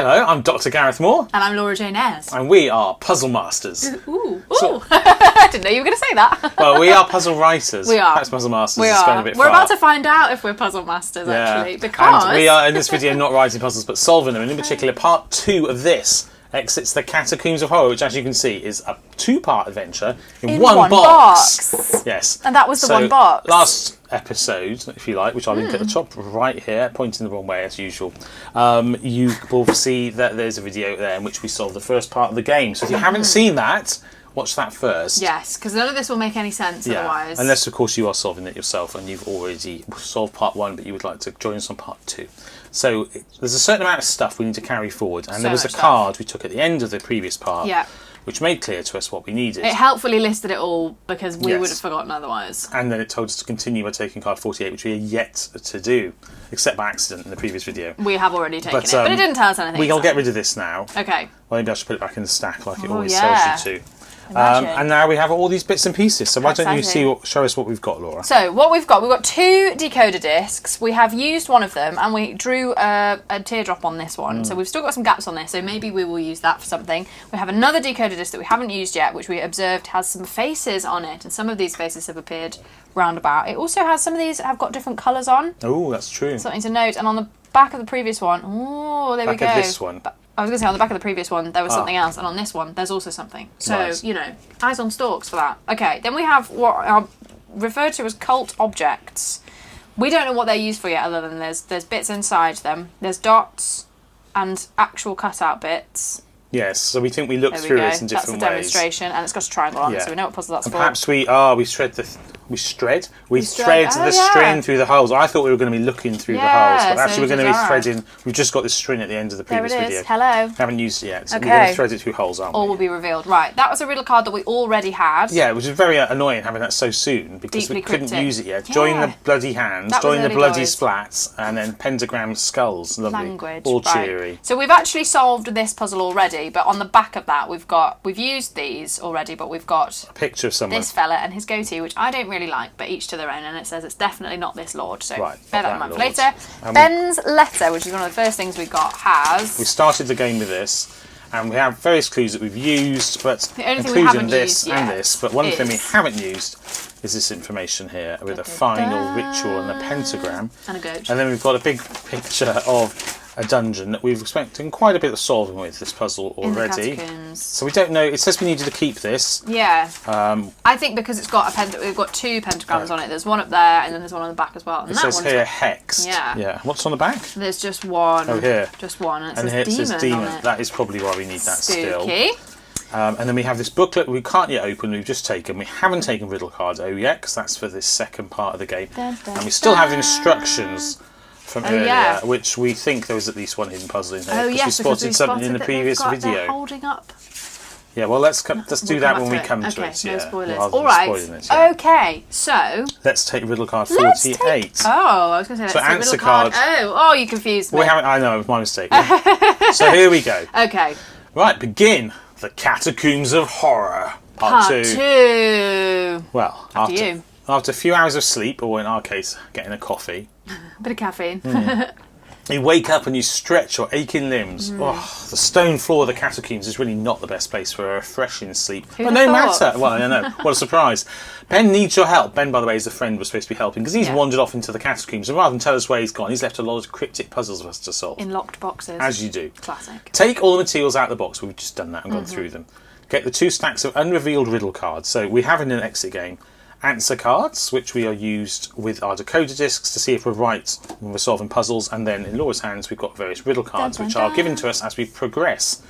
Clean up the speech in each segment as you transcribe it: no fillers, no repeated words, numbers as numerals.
Hello, I'm Dr. Gareth Moore. And I'm Laura Jane Ayres. And we are Puzzle Masters. Ooh. I didn't know you were going to say that. Well, we are puzzle writers. We are. Perhaps Puzzle Masters We is are. going a bit We're far. about to find out if we're puzzle masters, actually. Because... And we are, in this video, not writing puzzles, but solving them. And in particular, part 2 of this exits the Catacombs of Horror, which, as you can see, is a 2-part adventure in one box. Yes. And that was the one box. Last episode, if you like, which I'll link at the top right here, pointing the wrong way as usual, you will see that there's a video there in which we solve the first part of the game. So if you haven't seen that, watch that first. Yes, because none of this will make any sense otherwise. Unless, of course, you are solving it yourself and you've already solved part 1, but you would like to join us on part 2. So there's a certain amount of stuff we need to carry forward, and there was a card we took at the end of the previous part, which made clear to us what we needed. It helpfully listed it all because we would have forgotten otherwise. And then it told us to continue by taking card 48, which we are yet to do, except by accident in the previous video. We have already taken it, but it didn't tell us anything. We'll get rid of this now. Okay. Well, maybe I should put it back in the stack like it always tells you to. And now we have all these bits and pieces. So why don't you show us what we've got, Laura? So what we've got 2 decoder discs. We have used one of them, and we drew a teardrop on this one. So we've still got some gaps on this. So maybe we will use that for something. We have another decoder disc that we haven't used yet, which we observed has some faces on it, and some of these faces have appeared roundabout. It also has some of these have got different colours on. Oh, that's true. Something to note. And on the back of the previous one, there we go. Back of this one. I was going to say, on the back of the previous one, there was something else, and on this one, there's also something. So, you know, eyes on stalks for that. Okay, then we have what are referred to as cult objects. We don't know what they're used for yet, other than there's bits inside them. There's dots and actual cutout bits. Yes, so we think we look through it in different ways. That's a demonstration, and it's got a triangle on it, so we know what puzzle that's for. Perhaps we thread the string through the holes. I thought we were going to be looking through the holes, but actually we're going to be threading. We've just got this string at the end of the previous video. There it is. Hello. We haven't used it yet, so we're going to thread it through holes, aren't we? All will be revealed. Right, that was a riddle card that we already had. Yeah, which is very annoying having that so soon, because we couldn't use it yet. Join the bloody hands, join the bloody splats, and then pentagram skulls. Lovely. Language. All cheery. So we've actually solved this puzzle already, but on the back of that we've used these already, but we've got a picture of someone, this fella and his goatee, which I don't really like, but each to their own, and it says it's definitely not this lord, so bear that in mind for later. Ben's letter, which is one of the first things we got, we started the game with this, and we have various clues that we've used, but including this and this, but one thing we haven't used is this information here with a final ritual and a pentagram and a goat, and then we've got a big picture of a dungeon that we've expected quite a bit of solving with this puzzle already. So we don't know. It says we needed to keep this. Yeah. I think because it's got we've got 2 pentagrams on it. There's one up there, and then there's one on the back as well. And it says here hexed. Yeah. What's on the back? There's just one. Oh, here. Just one, and here it says demon. On it. That is probably why we need that still. Spooky. And then we have this booklet we can't yet open. We've just taken. We haven't taken riddle cards yet, because that's for this second part of the game. And we still have instructions from earlier, which we think there was at least one hidden puzzle in there, because we spotted something in the previous video. They're holding up. Yeah, well, let's do that when we come to it. No spoilers. All right. Okay, so let's take riddle card 48. I was going to say answer riddle card. Oh, you confused me. We haven't. I know, it was my mistake. So here we go. Okay. Right, begin the Catacombs of Horror, part 2. Well, after a few hours of sleep, or in our case, getting a coffee. A bit of caffeine. You wake up and you stretch your aching limbs. Oh, the stone floor of the Catacombs is really not the best place for a refreshing sleep. But no matter. Well, I know. What a surprise. Ben needs your help. Ben, by the way, is the friend we're supposed to be helping, because he's wandered off into the Catacombs, and rather than tell us where he's gone, he's left a lot of cryptic puzzles for us to solve. In locked boxes. As you do. Classic. Take all the materials out of the box. We've just done that and gone through them. Get the 2 stacks of unrevealed riddle cards. So we have in an exit game answer cards, which we are used with our decoder discs to see if we're right when we're solving puzzles, and then in Laura's hands we've got various riddle cards which are given to us as we progress.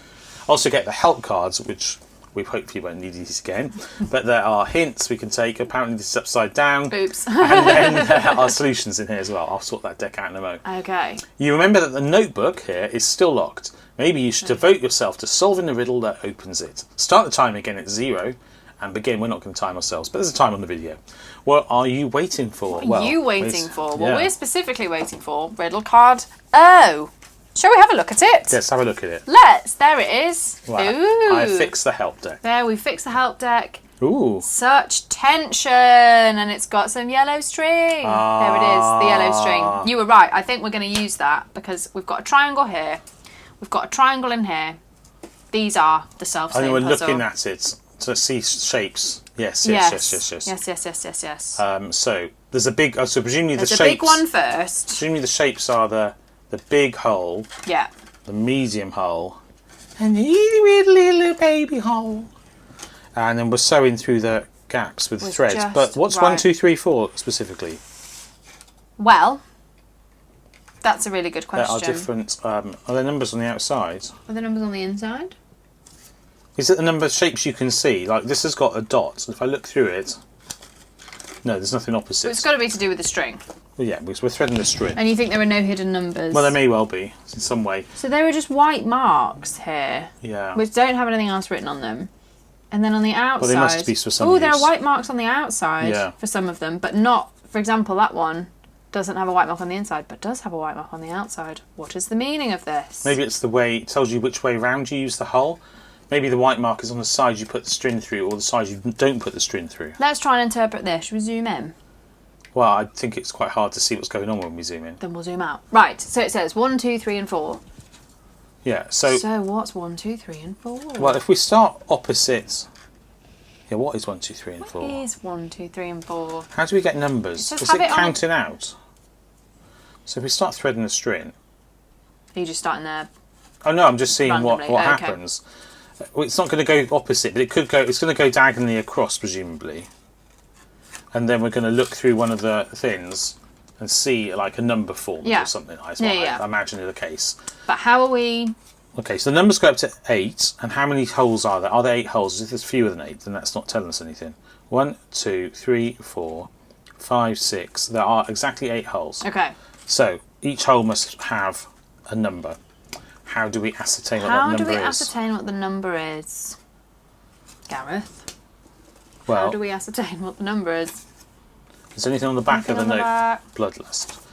Also get the help cards, which we hopefully won't need these again, but there are hints we can take. Apparently this is upside down. Oops. And then there are solutions in here as well. I'll sort that deck out in a moment. Okay. You remember that the notebook here is still locked. Maybe you should devote yourself to solving the riddle that opens it. Start the time again at 0 and begin. We're not going to time ourselves, but there's a time on the video. What are you waiting for? What are you waiting for? Well, we're specifically waiting for riddle card O. Shall we have a look at it? Yes, have a look at it. Let's. There it is. Right. Ooh. I fixed the help deck. There, we fixed the help deck. Ooh. Such tension, and it's got some yellow string. There it is, the yellow string. You were right. I think we're going to use that because we've got a triangle here. We've got a triangle in here. These are the self-same And we're puzzle. looking at it to see shapes. Yes. So there's a big. So presumably There's the a shapes. big one first. Presumably the shapes are the big hole, Yeah. the medium hole, and the little baby hole. And then we're sewing through the gaps with threads. just But what's right. 1, 2, 3, 4 specifically? Well, that's a really good There question. are different. Are there numbers on the outside? Are the numbers on the inside? Is it the number of shapes you can see? Like this has got a dot. If I look through it, no, there's nothing opposite. So it's got to be to do with the string. Well, yeah, because we're threading the string. And you think there are no hidden numbers? Well, there may well be in some way. So there are just white marks here, Yeah. which don't have anything else written on them. And then on the outside... Well, they must be for some Oh, there are use. white marks on the outside Yeah. for some of them, but not... For example, that one doesn't have a white mark on the inside, but does have a white mark on the outside. What is the meaning of this? Maybe it's the way it tells you which way round you use the hole. Maybe the white mark is on the side you put the string through, or the side you don't put the string through. Let's try and interpret this. Should we zoom in? Well, I think it's quite hard to see what's going on when we zoom in. Then we'll zoom out. Right, so it says 1, 2, 3 and 4. Yeah, so what's 1, 2, 3 and 4? well, if we start opposite... Yeah, what is 1, 2, 3 and 4? What is 1, 2, 3 and 4? How do we get numbers? Just Is have it it on- counting out? So if we start threading a string... Are you just starting there? Oh no, I'm just seeing what Randomly, okay. happens. Well, it's not going to go opposite, but it could go. It's going to go diagonally across, presumably. And then we're going to look through one of the things and see like a number formed Yeah. or something. That's Yeah, what yeah. I imagine is the case. But how are we... Okay, so the numbers go up to 8, and how many holes are there? Are there 8 holes? If there's fewer than 8, then that's not telling us anything. 1, 2, 3, 4, 5, 6. There are exactly 8 holes. Okay. So each hole must have a number. How do we ascertain what that How number do we is? ascertain what the number is? Gareth, Well, how do we ascertain what the number is? is there anything on the back Anything of the on the note? back? Bloodlust.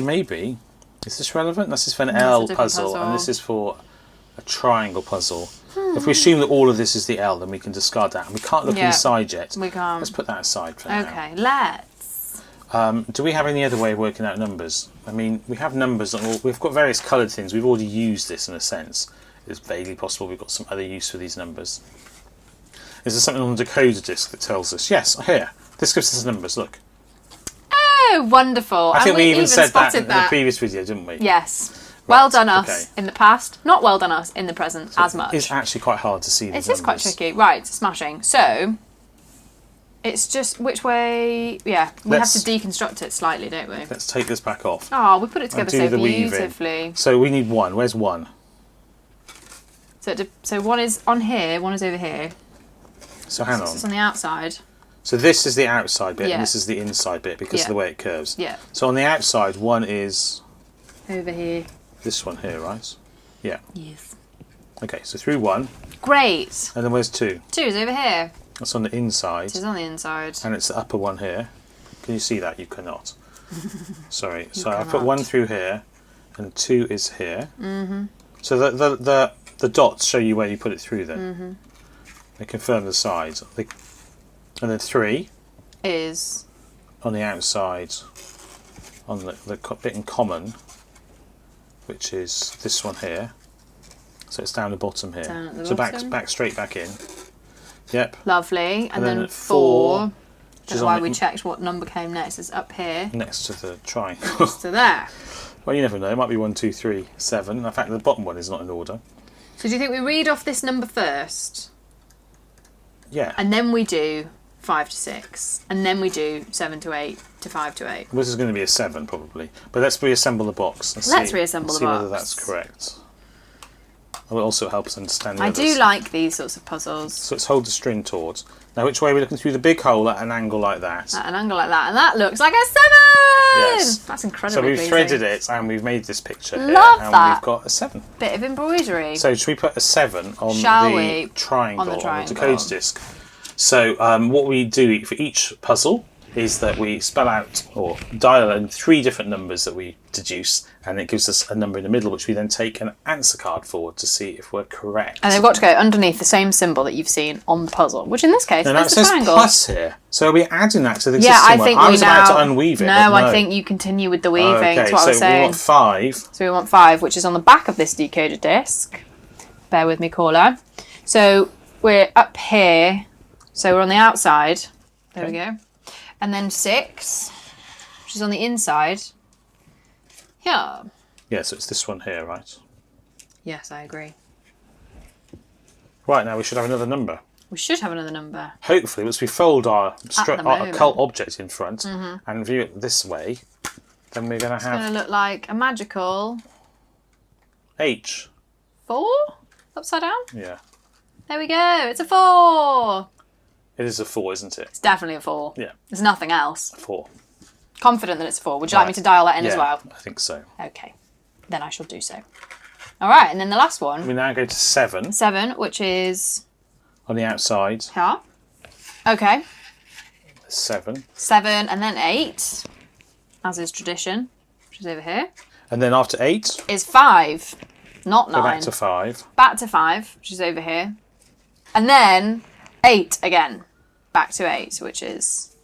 Maybe. Is this relevant? This is for an That's a L different puzzle, puzzle. and this is for a triangle puzzle. If we assume that all of this is the L, then we can discard that. And we can't look Yeah. inside yet. We can't. Let's put that aside for now. Okay, let's. Do we have any other way of working out numbers? I mean, we have numbers on all, we've got various coloured things. We've already used this in a sense. It's vaguely possible we've got some other use for these numbers. Is there something on the decoder disc that tells us? Yes, here. This gives us numbers, look. Oh, wonderful. I think and we even said that spotted in the previous video, didn't we? Yes. Well Right, done us okay. in the past. Not well done us in the present as much. It's actually quite hard to see these It is quite numbers. tricky. Right, smashing. So, it's just which way... Yeah, we have Let's- to deconstruct it slightly, don't we? Let's take this back off. Oh, we put it together do so the weaving. beautifully. So we need 1. Where's 1? So one is on here, one is over here. So hang So it's on. on the outside. So this is the outside bit Yeah. and this is the inside bit because of Yeah. the way it curves. Yeah. So on the outside, 1 is Over here. this one here, right? Yeah. Yes. Okay, so through 1. Great. And then where's 2? 2 is over here. That's on the inside. It is on the inside. And it's the upper one here. Can you see that? You cannot. Sorry. So I put cannot. 1 through here and 2 is here. Mm-hmm. So the dots show you where you put it through then. Mm-hmm. They confirm the sides. And then 3 Is on the outside on the bit in common, which is this one here. So it's down the bottom here. Down at the so bottom. back straight back in. Yep. lovely. And then then at 4, 4. which That's is why on we the, checked what number came next. It's up here. next to the triangle. So there. Well, you never know. It might be 1, 2, 3, 7. In fact, the bottom one is not in order. So do you think we read off this number first? Yeah. And then we do 5 to 6. And then we do 7 to 8 to 5 to 8. This is going to be a 7 probably. But let's reassemble the box. And Let's see, reassemble the see whether box. that's correct. It will also help us understand the I others. do like these sorts of puzzles. So let's hold the string taut. Now, which way are we looking through the big hole at an angle like that? At an angle like that. And that looks like a 7! Yes. That's incredibly So we've pleasing. threaded it and we've made this picture here. Love and that. we've got a 7. Bit of embroidery. So should we put a 7 on Shall the we? triangle, On the triangle. decoder disc? So what we do for each puzzle is that we spell out or dial in 3 different numbers that we deduce, and it gives us a number in the middle, which we then take an answer card for to see if we're correct. And they've got to go underneath the same symbol that you've seen on the puzzle, which in this case No, is it the says triangle. plus here. So are we adding that to the Yeah, existing I think one? I we was now... about to unweave it. No, but I think you continue with the weaving. Okay, That's what I was so we saying. want 5. So we want 5, which is on the back of this decoder disc. Bear with me, caller. So we're up here. So we're on the outside. There we go. And then 6, which is on the inside. Yeah. Yeah, so it's this one here, right? Yes, I agree. Right, now we should have another number. We should have another number. Hopefully, once we fold our moment. occult object in front and view it this way, then we're going to It's going have to look like a magical H. 4 upside down. Yeah. There we go. It's a 4. It is a 4, isn't it? It's definitely a 4. Yeah. There's nothing else. 4. Confident that it's a 4. Would you like me to dial that in Yeah, as well? I think so. Okay. Then I shall do so. All right, and then the last one. We now go to 7 7, which is on the outside. here. Okay. 7. 7 and then 8, as is tradition, which is over here, And then after 8, is 5, not 9. go back to 5. Back to 5, which is over here. And then 8 again. Back to 8, which is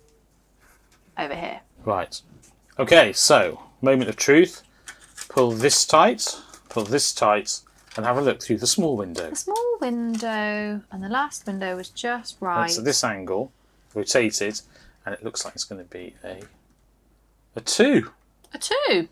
over here. Right. Okay, so, moment of truth. Pull this tight, and have a look through the small window. A small window, and the last window was just right. It's at this angle, rotate it, and it looks like it's going to be a 2. A 2.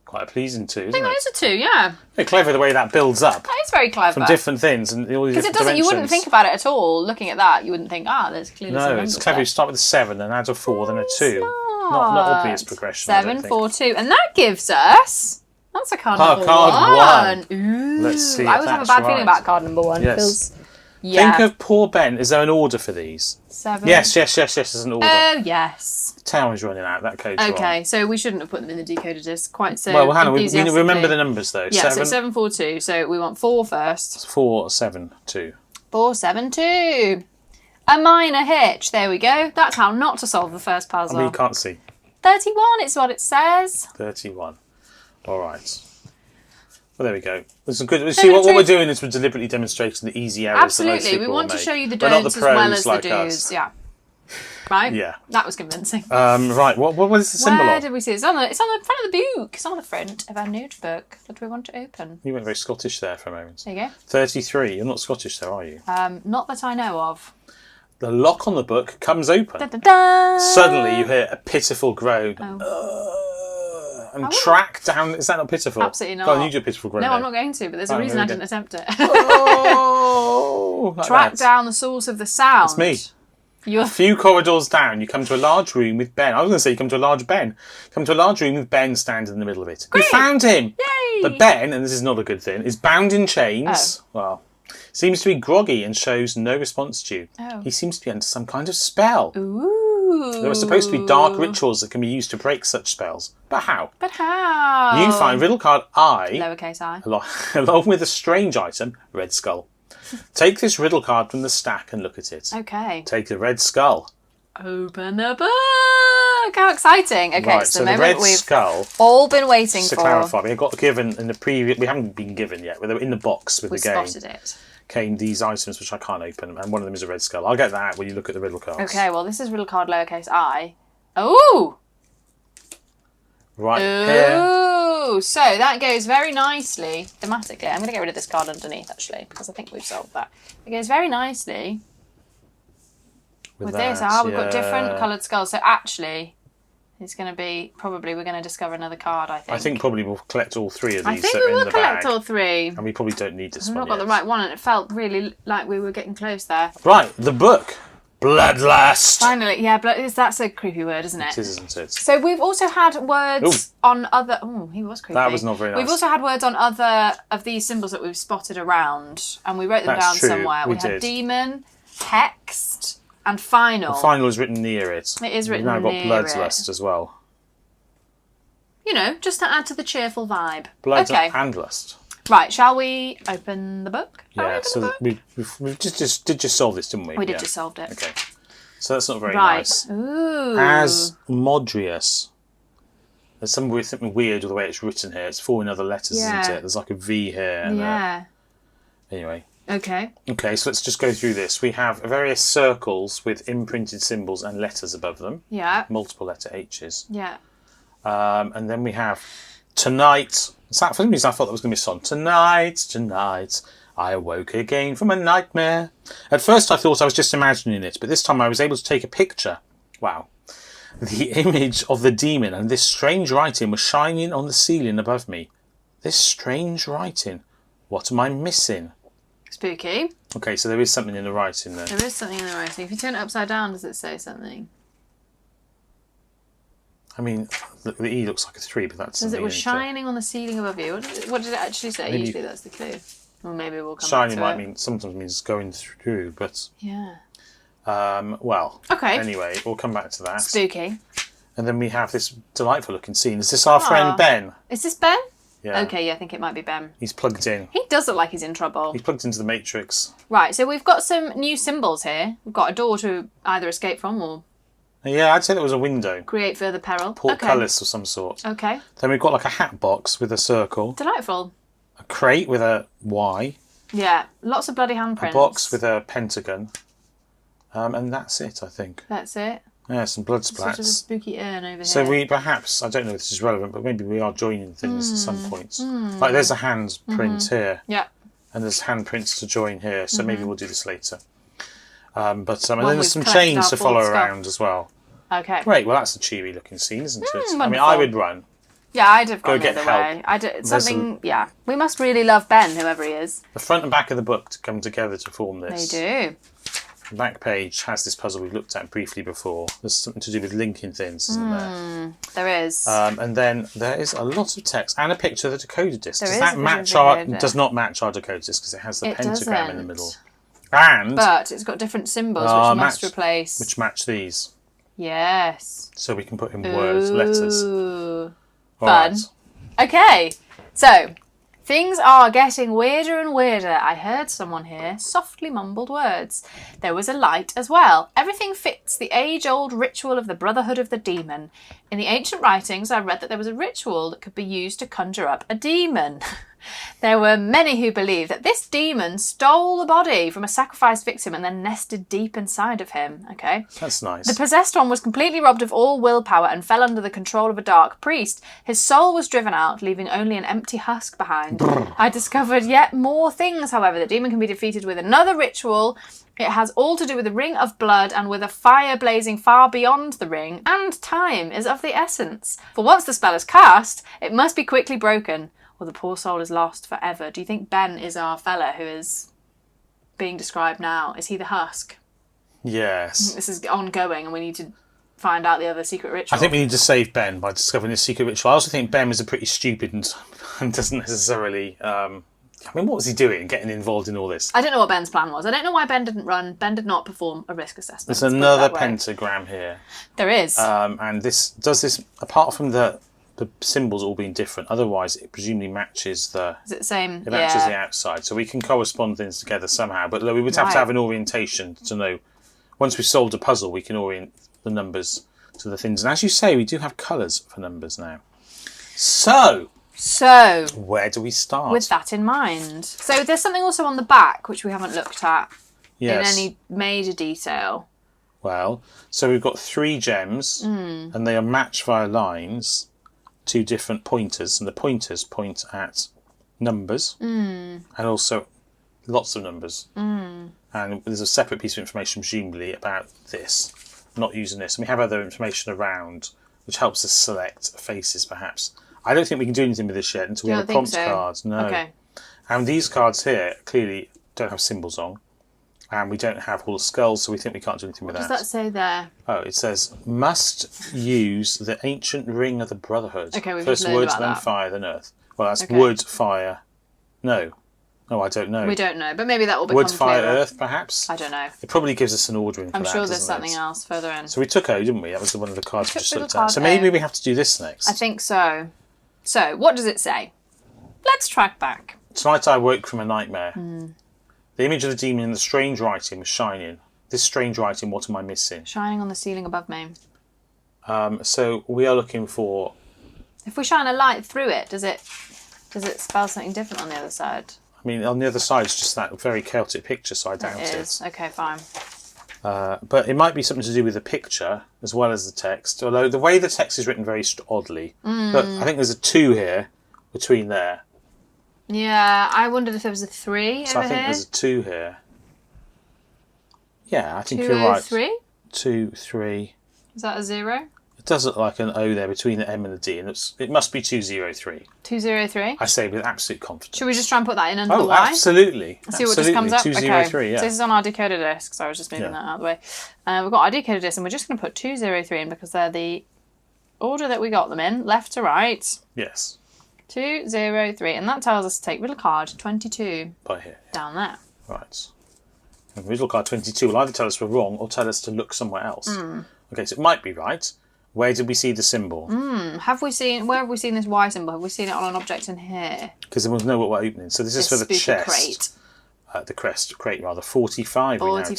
Quite a pleasing 2, isn't I think it? that is a 2, yeah. Very clever the way that builds up That is very clever. from different things and all these Because different it doesn't, you wouldn't dimensions. think about it at all. Looking at that, you wouldn't think, there's clearly some No, numbers it's clever. there. You start with a 7, then add a 4, then a 2. Smart. Not obvious progression. I don't 7, think. 4, 2. And that gives us... That's a card number card 1. Ooh. Let's see if I always have a that's bad feeling right. about card number 1. Yes. Feels... Yeah. Think of poor Ben. Is there an order for these? 7. Yes, there's an order. Oh, yes. Town is running out. That code's Okay, wrong. so we shouldn't have put them in the decoder disc quite so Well, Hannah, we enthusiastically. remember the numbers though. Yeah, 7, so 7, 4, 2. So we want 4 first. 4, 7, 2. 4, 7, 2. A minor hitch. There we go. That's how not to solve the first I puzzle. mean, you can't see. 31 is what it says. 31. All right. Well, there we go. This is good. See, what we're doing is we're deliberately demonstrating the easy errors that most Absolutely. people We will want to make. show you the We're not don'ts the as well pros as the like do's. us. Yeah. Right? Yeah. That was convincing. Right. What is the symbol Where of? did we see it? It's on the front of the book. It's on the front of our notebook. What do we want to open? You went very Scottish there for a moment. There you go. 33. You're not Scottish though, are you? Not that I know of. The lock on the book comes open. Da, da, da. Suddenly you hear a pitiful groan. And track down. Is that not pitiful? Absolutely not. Go on, you do a pitiful groan. No, then. I'm not going to, but there's a Oh, reason there I we didn't attempt it. Oh, like Track that. down the source of the sound. It's me. You're... A few corridors down, you come to a large room with Ben. I was going to say you come to a large Ben. Come to a large room with Ben standing in the middle of it. Great. You found him. Yay! But Ben, and this is not a good thing, is bound in chains. Well, seems to be groggy and shows no response to you. Oh. He seems to be under some kind of spell. Ooh. There are supposed to be dark rituals that can be used to break such spells. But how? But how? You find riddle card I, Lowercase I. along with a strange item, red skull. Take this riddle card from the stack and look at it. Okay. Take the red skull. Open the book. How exciting. Okay, Right, so so the the moment red we've skull, all been waiting to for. clarify, we got given in the previous, we haven't been given yet, but they were in the box with We the game, spotted it. came these items which I can't open, and one of them is a red skull. I'll get that out when you look at the riddle cards. Okay, well, this is riddle card lowercase I. Oh! Right here. Ooh! So that goes very nicely thematically. I'm going to get rid of this card underneath, actually, because I think we've solved that. It goes very nicely with this. that, We've got different yeah. coloured skulls. So actually, it's going to be, probably, we're going to discover another card, I think. I think probably we'll collect all 3 of these I think that we are in will the collect bag. all 3. And we probably don't need this I've one not got yet. the right one, and it felt really like we were getting close there. Right, the book. Bloodlust. Finally, yeah, but that's a creepy word, isn't it? It is, isn't it? So we've also had words on other... Oh, he was creepy. That was not very nice. We've also had words on other of these symbols that we've spotted around, and we wrote them That's down true, somewhere. we We had did. demon, hexed, and final. Final is written near it. It is written We've now got near bloodlust as well. You know, just to add to the cheerful vibe. Blood Okay, and lust. right, shall we open the book? Shall we Yeah, open so the book? we just solve this, didn't we? We did Yeah. just solved it. Okay. So that's not very Right. nice. Ooh. Asmodrius. There's something weird with the way it's written here. It's 4 in other letters, isn't it? There's like a V here. And anyway. Okay. Okay, so let's just go through this. We have various circles with imprinted symbols and letters above them. Yeah. Multiple letter H's. Yeah. And then we have tonight. For some reason I thought that was going to be a song. Tonight, I awoke again from a nightmare. At first I thought I was just imagining it, but this time I was able to take a picture. Wow. The image of the demon and this strange writing was shining on the ceiling above me. This strange writing. What am I missing? Spooky. Okay, so there is something in the writing there. There is something in the writing. If you turn it upside down, does it say something? I mean, the E looks like a 3, but that's... Says it was shining on the ceiling above you. What did it actually say? Maybe Usually that's the clue. Or maybe we'll come shining back to might mean sometimes means going through, but Yeah. well. Okay. Anyway, we'll come back to that. Spooky. And then we have this delightful looking scene. Is this our friend Ben? Is this Ben? Yeah. Okay, yeah, I think it might be Ben. He's plugged in. He does look like he's in trouble. He's plugged into the Matrix. Right, so we've got some new symbols here. We've got a door to either escape from or Yeah, I'd say that was a window. create further peril. Portcullis of some sort. Okay. Then we've got like a hat box with a circle. Delightful. A crate with a Y. Yeah, lots of bloody handprints. A box with a pentagon. And that's it, I think. That's it. Yeah, some blood Sort of a splats. spooky urn over So here. we perhaps, I don't know if this is relevant, but maybe we are joining things at some points. Like there's a handprint here. Yeah. And there's handprints to join here, so maybe we'll do this later. And then we've there's some collected chains our to follow board stuff. around as well. Okay. Great, well that's a cheery looking scene, isn't it? I mean, wonderful. I would run. Yeah, I'd have gone Go get the other help. way. Something, yeah. We must really love Ben, whoever he is. The front and back of the book to come together to form They this. do. The back page has this puzzle we've looked at briefly before. There's something to do with linking things, isn't there? There is. And then there is a lot of text and a picture of the decoder disc. There Does is that a match picture of our? the decoder. Does not match our decoder disc because it has the It pentagram in the doesn't. middle, and But it's got different symbols Ah, which must match- replace. which match these, Yes. so we can put in words, letters. Ooh. All Fun. right. Okay, so things are getting weirder and weirder. I heard someone here softly mumbled words. There was a light as well. Everything fits the age-old ritual of the Brotherhood of the Demon. In the ancient writings, I read that there was a ritual that could be used to conjure up a demon. There were many who believed that this demon stole the body from a sacrificed victim and then nested deep inside of him. Okay. That's nice. The possessed one was completely robbed of all willpower and fell under the control of a dark priest. His soul was driven out, leaving only an empty husk behind. I discovered yet more things, however. The demon can be defeated with another ritual. It has all to do with the ring of blood and with a fire blazing far beyond the ring, and time is of the essence. For once the spell is cast, it must be quickly broken, or the poor soul is lost forever. Do you think Ben is our fella who is being described now? Is he the husk? Yes. This is ongoing and we need to find out the other secret ritual. I think we need to save Ben by discovering his secret ritual. I also think Ben was a pretty stupid and doesn't necessarily... I mean, what was he doing, getting involved in all this? I don't know what Ben's plan was. I don't know why Ben didn't run. Ben did not perform a risk assessment. There's let's put it another that way. pentagram here. There is. And this does this, apart from the symbols all being different, otherwise it presumably matches the... Is it the same? It matches the outside, so we can correspond things together somehow. But we would have to Right. have an orientation to know. Once we've solved a puzzle, we can orient the numbers to the things. And as you say, we do have colours for numbers now. So, where do we start? With that in mind. So there's something also on the back which we haven't looked at in any major detail. Well, so we've got 3 gems, and they are matched via lines to different pointers, and the pointers point at numbers, and also lots of numbers. And there's a separate piece of information, presumably, about this, not using this. And we have other information around, which helps us select faces, perhaps. I don't think we can do anything with this yet until we have a prompt card. No. Okay. And these cards here clearly don't have symbols on. And we don't have all the skulls, so we think we can't do anything with What that. does that say there? Oh, it says, must use the ancient ring of the Brotherhood. Okay, we've First just learned wood, about then that. fire, then earth. Well, that's Okay. wood, fire. No, I don't know. We don't know, but maybe that will become Wood, fire, clearer. earth, perhaps? I don't know. It probably gives us an ordering for I'm that, sure there's doesn't something it? else further in. So we took O, didn't we? That was one of the cards we took just little looked card at. So maybe O. we have to do this next. I think so. So, what does it say? Let's track back. Tonight I woke from a nightmare. The image of the demon and the strange writing was shining this strange writing, what am I missing? Shining on the ceiling above me. So we are looking for... If we shine a light through it, does it spell something different on the other side? I mean, on the other side, it's just that very chaotic picture, so I doubt It is. Okay, fine. But it might be something to do with the picture as well as the text. Although the way the text is written very oddly. But I think there's a 2 here between there. Yeah, I wondered if there was a 3 So over I think here. there's a 2 here. Yeah, I think you're right. 203? 2, 3. Is that a 0? It does look like an O there between the M and the D, and it must be 203. 203? I say with absolute confidence. Should we just try and put that in under the Oh, Y? absolutely. See what just comes up? 203, okay. yeah. So this is on our decoder disc, so I was just moving that out of the way. We've got our decoder disc, and we're just going to put 203 in because they're the order that we got them in, left to right. Yes. 203, and that tells us to take riddle card 22 By here. down there. Right. And riddle card 22 will either tell us we're wrong or tell us to look somewhere else. Okay, so it might be right. Where did we see the symbol? Where have we seen this Y symbol? Have we seen it on an object in here? Because then we'll know what we're opening. So this is for the spooky chest. Crate. The crate rather. 45 we now take.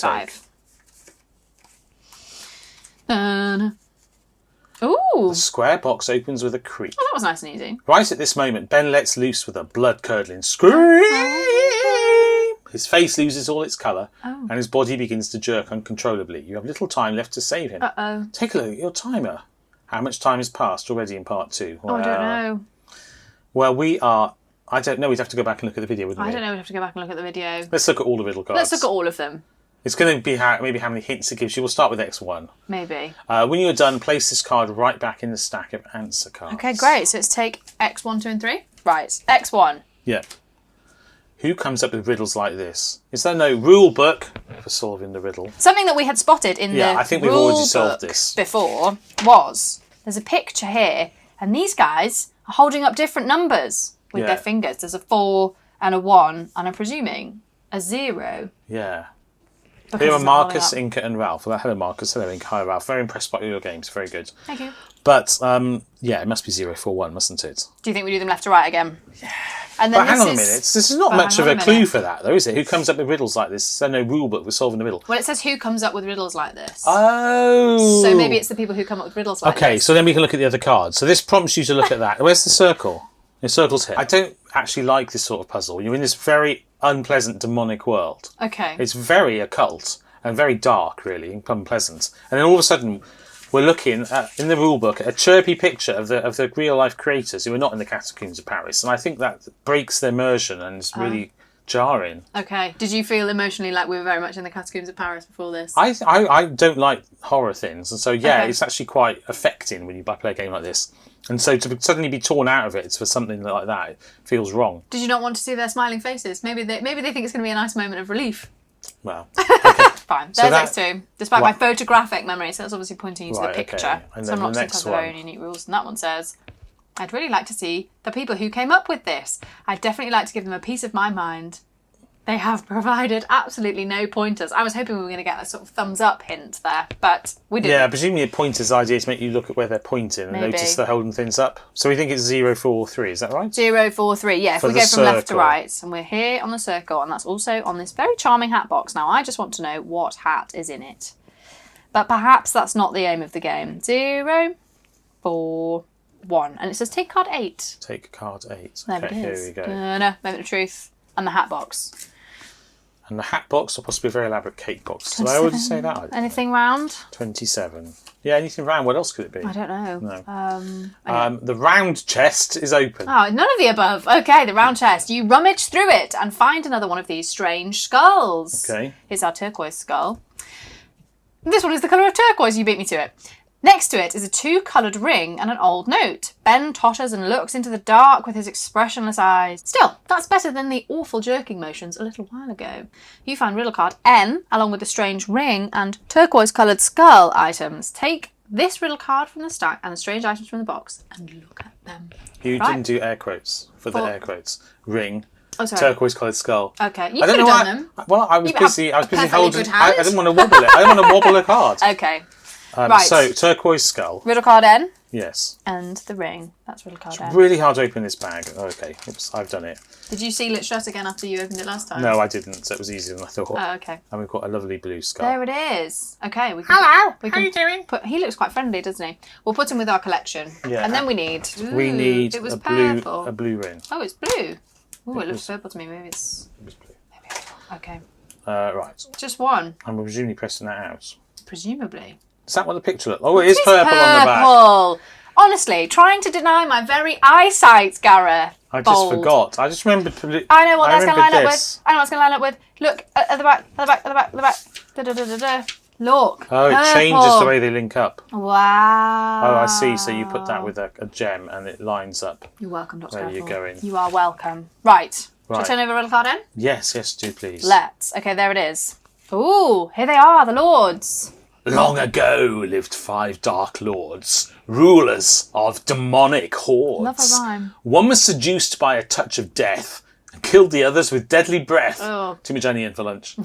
45. Ooh! The square box opens with a creak. Oh, that was nice and easy. Right at this moment, Ben lets loose with a blood-curdling scream. His face loses all its colour, and his body begins to jerk uncontrollably. You have little time left to save him. Uh-oh. Take a look at your timer. How much time has passed already in part 2? Oh, I don't know. Well, we are... I don't know. We'd have to go back and look at the video, wouldn't we? I don't know. We'd have to go back and look at the video. Let's look at all the riddle cards. Let's look at all of them. It's going to be maybe how many hints it gives you. We'll start with X1. Maybe. When you're done, place this card right back in the stack of answer cards. Okay, great. So let's take X1, 2 and 3. Right. X1. Yeah. Who comes up with riddles like this? Is there no rule book for solving the riddle? Something that we had spotted in the I think we've rule already solved book this before was there's a picture here, and these guys are holding up different numbers with their fingers. There's a 4 and a 1, and I'm presuming a 0. Yeah. Because Here are it's not holding Marcus, up. Inca, and Ralph. Well, hello, Marcus. Hello, Inca. Hi, Ralph. Very impressed by your games. Very good. Thank you. But, yeah, it must be 041, mustn't it? Do you think we do them left to right again? Yeah. And then But hang on a minute. This is not much of a clue for that, though, is it? Who comes up with riddles like this? Is there no rule book for solving the riddle? Well, it says who comes up with riddles like this. Oh! So maybe it's the people who come up with riddles like this. Okay, so then we can look at the other cards. So this prompts you to look at that. Where's the circle? The circle's here. I don't actually like this sort of puzzle. You're in this very unpleasant demonic world. Okay. It's very occult and very dark, really, and unpleasant. And then all of a sudden, we're looking at, in the rulebook, at a chirpy picture of the real-life creators who are not in the Catacombs of Paris. And I think that breaks the immersion and is really jarring. Okay. Did you feel emotionally like we were very much in the Catacombs of Paris before this? I don't like horror things. And so, yeah, Okay. it's actually quite affecting when you play a game like this. And so to suddenly be torn out of it for something like that, it feels wrong. Did you not want to see their smiling faces? Maybe they think it's going to be a nice moment of relief. Well, Fine. So There's that- X2. Despite my photographic memory, so that's obviously pointing you to Right, the okay. picture. And Some then the rocks next have their one. own unique rules. And that one says, I'd really like to see the people who came up with this. I'd definitely like to give them a piece of my mind. They have provided absolutely no pointers. I was hoping we were going to get a sort of thumbs up hint there, but we didn't. yeah, presumably a pointer's idea to make you look at where they're pointing and Maybe. notice they're holding things up. So we think it's 043, is that right? 043, yeah, if For we the go from left to circle. right, and we're here on the circle, and that's also on this very charming hat box. Now, I just want to know what hat is in it. But perhaps that's not the aim of the game. 0, 4, 1. And it says take card 8. Take card 8. There Okay, it here is. we go. Moment of truth. And the hat box. And the hat box, or possibly a very elaborate cake box. Did I already say that? I don't know. Anything round? 27. Yeah, anything round. What else could it be? I don't know. No. The round chest is open. Oh, none of the above. Okay, the round chest. You rummage through it and find another one of these strange skulls. Okay. Here's our turquoise skull. This one is the colour of turquoise. You beat me to it. Next to it is a 2-coloured ring and an old note. Ben totters and looks into the dark with his expressionless eyes. Still, that's better than the awful jerking motions a little while ago. You find riddle card N, along with the strange ring and turquoise-coloured skull items. Take this riddle card from the stack and the strange items from the box and look at them. You Right. didn't do air quotes for the air quotes. Ring. Oh, sorry. Turquoise-coloured skull. Okay, you I don't could know have why. done them. Well, I was You have busy. I was a busy perfectly holding. good hand. I didn't want to wobble it. I didn't want to wobble a card. Okay. Right. right. So turquoise skull. Riddle card N. Yes. And the ring. That's riddle card It's N. really hard to open this bag. Okay, oops, I've done it. Did you seal it shut again after you opened it last time? No, I didn't, so it was easier than I thought. Oh, okay. And we've got a lovely blue scarf. There it is. Okay. We can, Hello, we how can are you doing? he looks quite friendly, doesn't he? We'll put him with our collection. Yeah. And then we need... We need it was a purple. blue ring. Oh, it's blue. Oh, it looks was- purple to me. Maybe it's... It was blue. Maybe okay. Right, Just one, and we're presumably pressing that out. presumably. Is that what the picture looks? Oh, it is purple on the back. Purple. Honestly, trying to deny my very eyesight, Gareth. I just Bold. forgot. I just remembered. I know what that's going to line up with. this. I know what it's going to line up with. Look, at the back, at the back, at the back, at the back. Da, da, da, da, da. Look. Oh, it purple. changes the way they link up. Wow. Oh, I see. So you put that with a gem and it lines up. You're welcome, Dr. Where you're going. You are welcome. Right. Shall Right. I turn over riddle card in? Yes, do please. Let's. Okay, there it is. Ooh, here they are, the lords. Long ago lived 5 dark lords, rulers of demonic hordes. Love a rhyme. One was seduced by a touch of death and killed the others with deadly breath. Oh. Too much onion for lunch.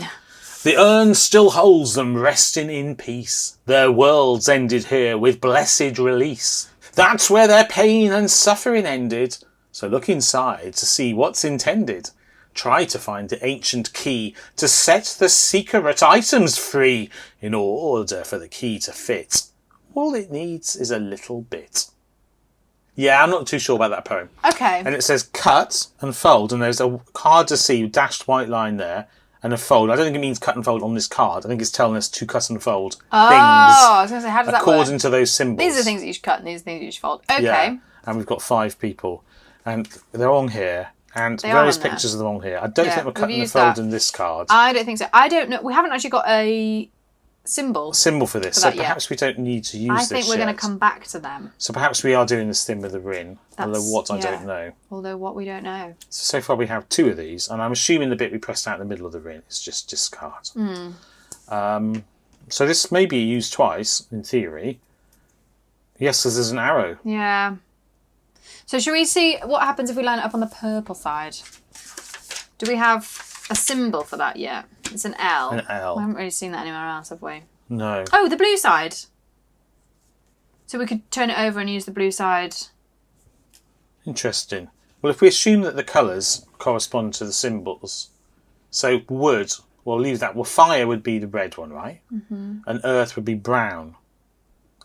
The urn still holds them resting in peace. Their worlds ended here with blessed release. That's where their pain and suffering ended. So look inside to see what's intended. Try to find the ancient key to set the secret items free in order for the key to fit. All it needs is a little bit. Yeah, I'm not too sure about that poem. Okay. And it says cut and fold, and there's a hard to see dashed white line there and a fold. I don't think it means cut and fold on this card. I think it's telling us to cut and fold I was going to say, how does things that work? according to those symbols. These are the things that you should cut and these are the things that you should fold. Okay. Yeah. And we've got 5 people, and they're on here. And They are various on there. pictures of them on here. I don't Yeah, think we're we've cutting and used that. folding this card. I don't think so. I don't know. We haven't actually got a symbol. Symbol for this, For so that, yeah. perhaps we don't need to use I this think we're yet. going to come back to them. So perhaps we are doing this thing with the ring, although what I yeah. don't know. Although what we don't know. So far we have 2 of these, and I'm assuming the bit we pressed out in the middle of the ring is just discard. So this may be used twice, in theory. Yes, because there's an arrow. Yeah. So should we see what happens if we line it up on the purple side? Do we have a symbol for that yet? It's an L. An L. We haven't really seen that anywhere else, have we? No. Oh, the blue side. So we could turn it over and use the blue side. Interesting. Well, if we assume that the colours correspond to the symbols, so wood, we'll leave that. Well, fire would be the red one, right? Mm-hmm. And earth would be brown.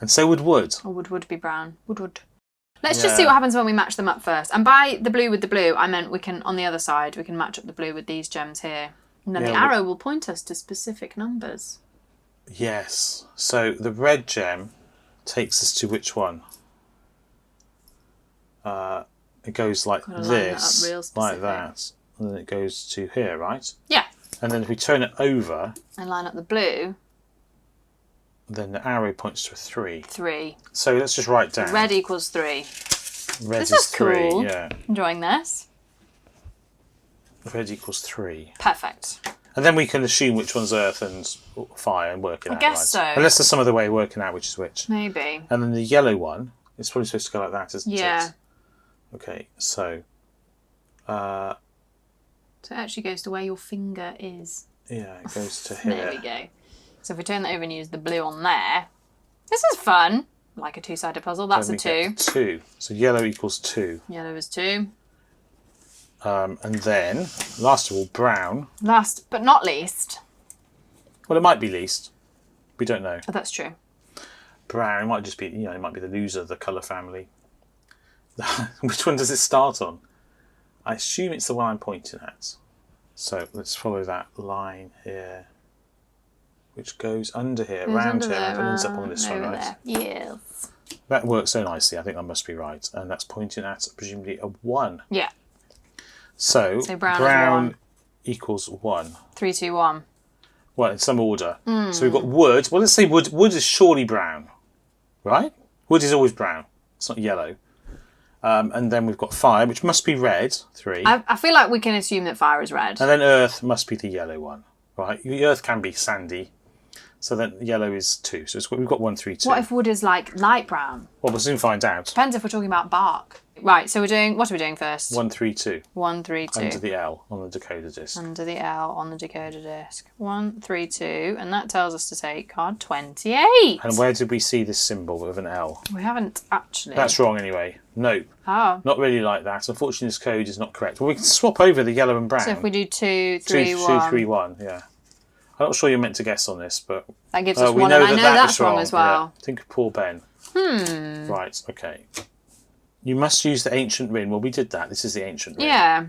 And so would wood. Or would be brown. Would. Let's just Yeah. see what happens when we match them up first. And by the blue with the blue, I meant we can, on the other side, we can match up the blue with these gems here. And then Yeah, the we- arrow will point us to specific numbers. Yes. So the red gem takes us to which one? It goes like Gotta line that this, up real like specific. that. And then it goes to here, right? Yeah. And then if we turn it over, And line up the blue. then the arrow points to a 3. 3. So let's just write down. Red equals 3. Red This is is 3, cool. yeah. Enjoying this? Red equals 3. Perfect. And then we can assume which one's earth and fire and work it out. guess right? so. Unless there's some other way of working out which is which. Maybe. And then the yellow one, it's probably supposed to go like that, isn't Yeah. it? Okay, so So it actually goes to where your finger is. yeah, it goes to here. There we go. So if we turn that over and use the blue on there. This is fun. Like a 2-sided puzzle. That's Then a we 2. get 2. So yellow equals 2. Yellow is 2. And then, last of all, brown. Last but not least. Well, it might be least. We don't know. Oh, that's true. Brown, it might just be, it might be the loser of the colour family. Which one does it start on? I assume it's the one I'm pointing at. So let's follow that line here, which goes under here, Goes round under here, there, and ends up on this one, over right? there. Yes. That works so nicely. I think that must be right, and that's pointing at presumably a 1. Yeah. So brown is brown 1. equals 1. 3, 2, 1. Well, in some order. So we've got wood. Well, let's say wood. Wood is surely brown, right? Wood is always brown. It's not yellow. And then we've got fire, which must be red, 3. I feel like we can assume that fire is red. And then earth must be the yellow one, right? The earth can be sandy. So then yellow is 2. So we've got 1, 3, 2. What if wood is like light brown? Well, we'll soon find out. Depends if we're talking about bark. Right, so what are we doing first? 1, 3, 2. 1, 3, 2. Under the L on the decoder disc. Under the L on the decoder disc. 1, 3, 2, and that tells us to take card 28. And where did we see this symbol with an L? We haven't actually. That's wrong ananyway. Nope. Oh. Not really like that. Unfortunately, this code is not correct. Well, we can swap over the yellow and brown. So if we do 2, 3, 1. 2, 3, 1, yeah. I'm not sure you're meant to guess on this, but... That gives us we 1, know and I know that's wrong as well. Yeah. Think of poor Ben. Right, okay. You must use the ancient ring. Well, we did that. This is the ancient ring. Yeah.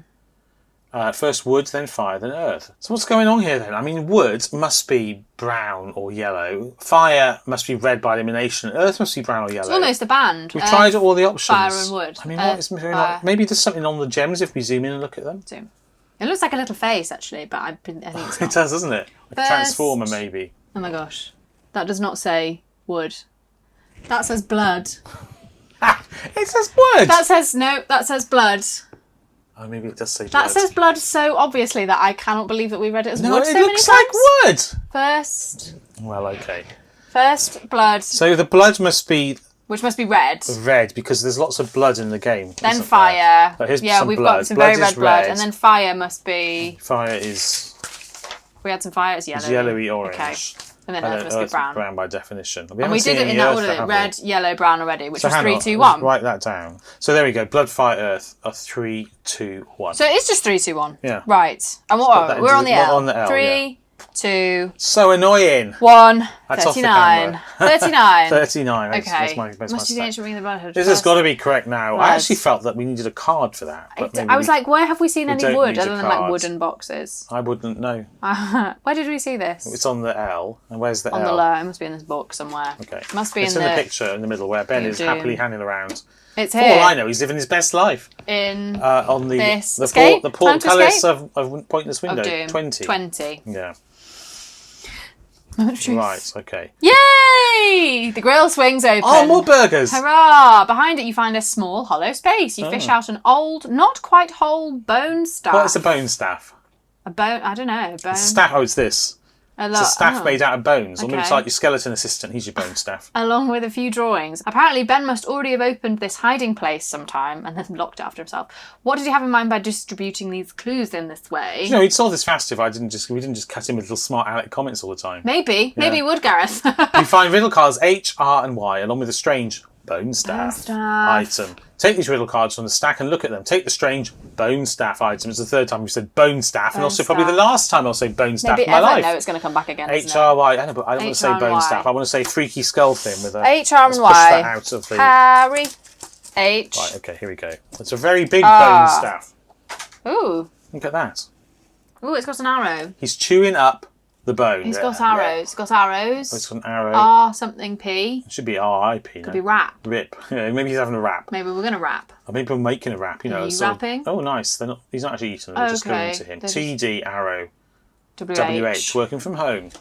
First wood, then fire, then earth. So what's going on here then? I mean, wood must be brown or yellow. Fire must be red by elimination. Earth must be brown or yellow. It's almost a band. We've tried all the options. Fire and wood. I mean, what is going on? Maybe there's something on the gems if we zoom in and look at them. Zoom. It looks like a little face, actually, but I think it's not. It does, doesn't it? Like a transformer, maybe. Oh my gosh. That does not say wood. That says blood. It says wood! That says blood. Oh, maybe it does say blood. That says blood so obviously that I cannot believe that we read it as wood so many looks times. like wood! First Well, okay. blood. So the blood must be... Which must be red. Red, because there's lots of blood in the game. Then fire. Here's yeah, some we've blood. got some Blood very red is blood. red. And then fire must be... Fire is... We had some fire, it's yellowy. It's yellowy orange. Okay. And then earth must be brown. Brown by definition. And we did it in that order, red, yellow, brown already, which was 3, 2, 1. Write that down. So there we go. Blood, fire, earth are 3, 2, 1. So it's just 3, 2, 1. Yeah. Right. And what are we? We're on the L. On the L, 3, 2... So annoying. 1, That's 39. 39. 39. Okay. That's my Must use the ancient ring of the blood. This has got to be correct now. I actually felt that we needed a card for that. But I was like, where have we seen any don't wood need a other than like card. wooden boxes? I wouldn't know. Where did we see this? It's on the L. And where's the On L? the low. It must be in this book somewhere. Okay. It must be it's in the picture in the middle where Ben is happily hanging around. It's For here. all I know, he's living his best life. On the this the escape? portcullis of Pointless Window. Of Doom. 20. 20. Yeah. Moment of truth. Right, okay. Yay! The grill swings open. Oh, more burgers! Hurrah! Behind it you find a small hollow space. You fish out an old, not quite whole bone staff. What is a bone staff? A bone, I don't know. Bone. Staff, oh, it's this. It's a staff made out of bones. Okay. Almost like your skeleton assistant. He's your bone staff. Along with a few drawings. Apparently Ben must already have opened this hiding place sometime and then locked it after himself. What did he have in mind by distributing these clues in this way? You know, he'd solve this fast if we didn't just cut him with little smart Alec comments all the time. Maybe he would, Gareth. You find riddle cards H, R and Y along with a strange bone staff item. Take these riddle cards from the stack and look at them. Take the strange bone staff item. It's the third time we've said bone staff, and also probably the last time I'll say bone staff in my life. No, it's going to come back again. H-R-Y. I know, but I don't want to say bone staff. I want to say freaky skull thing with a... H-R and Y. Push that out of the... Harry. H. Right, okay, here we go. It's a very big bone staff. Ooh. Look at that. Ooh, it's got an arrow. He's chewing up the bone. He's got arrows. It's got arrows. Oh, it's got an arrow. R something P. It should be R-I-P. Could be rap. Rip. Yeah, maybe he's having a rap. Maybe we're going to rap. Or maybe we're making a rap. You know, Are you rapping? Oh, nice. He's not actually eating them. They're just going to him. TD, arrow. WH. Working from home.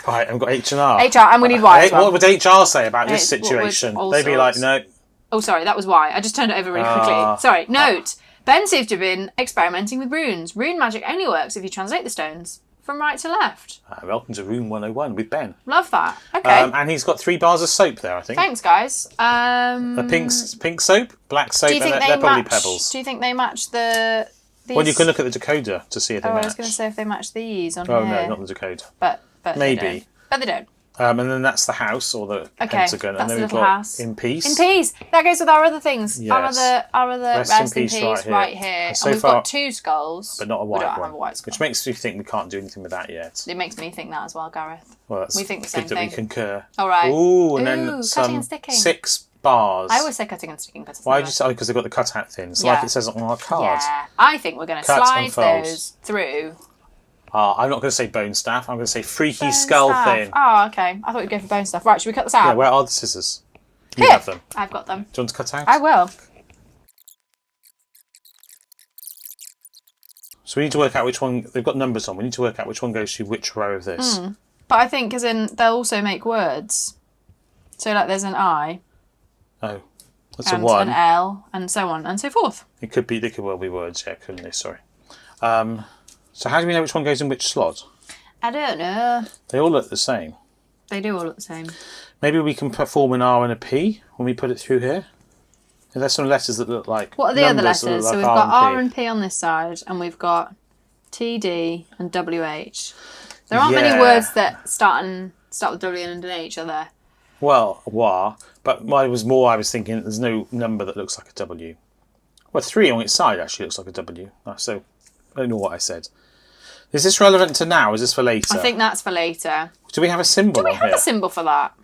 Right, I've got H and R. HR, and we need Y as well. What would HR say about this situation? They'd be like, no. Oh, sorry, that was Y. I just turned it over really quickly. Sorry, note. Ben seems to have been experimenting with runes. Rune magic only works if you translate the stones from right to left. Welcome to Room 101 with Ben. Love that. Okay. And he's got 3 bars of soap there, I think. Thanks, guys. A pink soap, black soap, and they're probably pebbles. Do you think they match these? Well, you can look at the decoder to see if they match. I was going to say if they match these on here. Oh, no, not the decoder. But maybe. They don't. But they don't. And then that's the house or the pentagon. And then we've got house. In Peace. In Peace. That goes with our other things. Yes. Our other rest in peace right here. And And so we've far, got 2 skulls. But not a white we don't one. have a white skull. Which makes you think we can't do anything with that yet. It makes me think that as well, Gareth. Well, that's we think the same good thing. that we concur. All right. Ooh, and then cutting and sticking. 6 bars. I always say cutting and sticking, but why did you say? Because they've got the cutout things, like it says on our card. Yeah. I think we're going to slide those through. I'm not going to say bone staff. I'm going to say freaky skull thing. Oh, okay. I thought we'd go for bone stuff. Right, should we cut this out? Yeah, where are the scissors? You Here. have them. I've got them. Do you want to cut out? I will. So we need to work out which one. They've got numbers on. We need to work out which one goes to which row of this. But I think, as in, they'll also make words. So, like, there's an I. Oh, that's and a 1. an L, and so on and so forth. It could be. They could well be words. Yeah, couldn't they? Sorry. So how do we know which one goes in which slot? I don't know. They all look the same. They do all look the same. Maybe we can perform an R and a P when we put it through here. There's some letters that look like. What are the other numbers that letters? look So like we've got R R and P on this side, and we've got T, D, and WH. There aren't many words that start with W and end in H, are there? Well, wah. But mine was more. I was thinking there's no number that looks like a W. Well, 3 on its side actually looks like a W. So I don't know what I said. Is this relevant to now? Or is this for later? I think that's for later. Do we have a symbol Do we on have here? a symbol for that?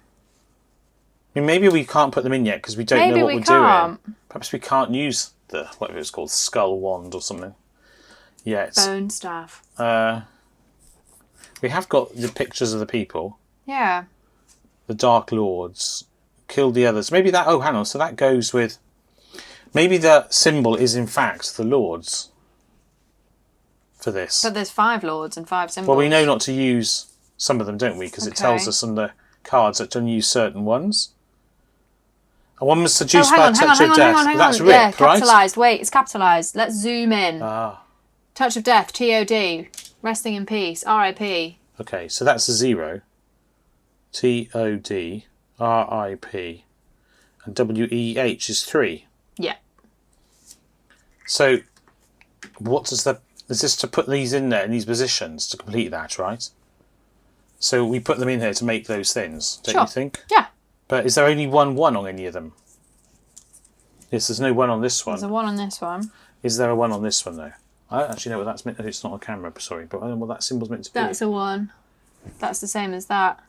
I mean, maybe we can't put them in yet because we don't know Maybe what we we're can't. doing. Perhaps we can't use the whatever it's called, skull wand or something. Yet. Bone staff. We have got the pictures of the people. Yeah. The Dark Lords killed the others. Maybe that. Oh, hang on. So that goes with. Maybe the symbol is in fact the Lords. For this. But there's 5 lords and 5 symbols. Well, we know not to use some of them, don't we? Because it tells us on the cards that don't use certain ones. And one was seduced by a touch of death. That's Rip, yeah, right? capitalised. Wait, it's capitalised. Let's zoom in. Ah. Touch of death, TOD. Resting in peace, RIP. Okay, so that's a 0. TOD, RIP. And WEH is 3. Yeah. So, what does the... Is this to put these in there, in these positions, to complete that, right? So we put them in here to make those things, don't you think? Yeah. But is there only 1 on any of them? Yes, there's no 1 on this one. There's a 1 on this one. Is there a 1 on this one, though? I don't actually know what that's meant to... It's not on camera, sorry, but I don't know what that symbol's meant to be. That's a 1. That's the same as that.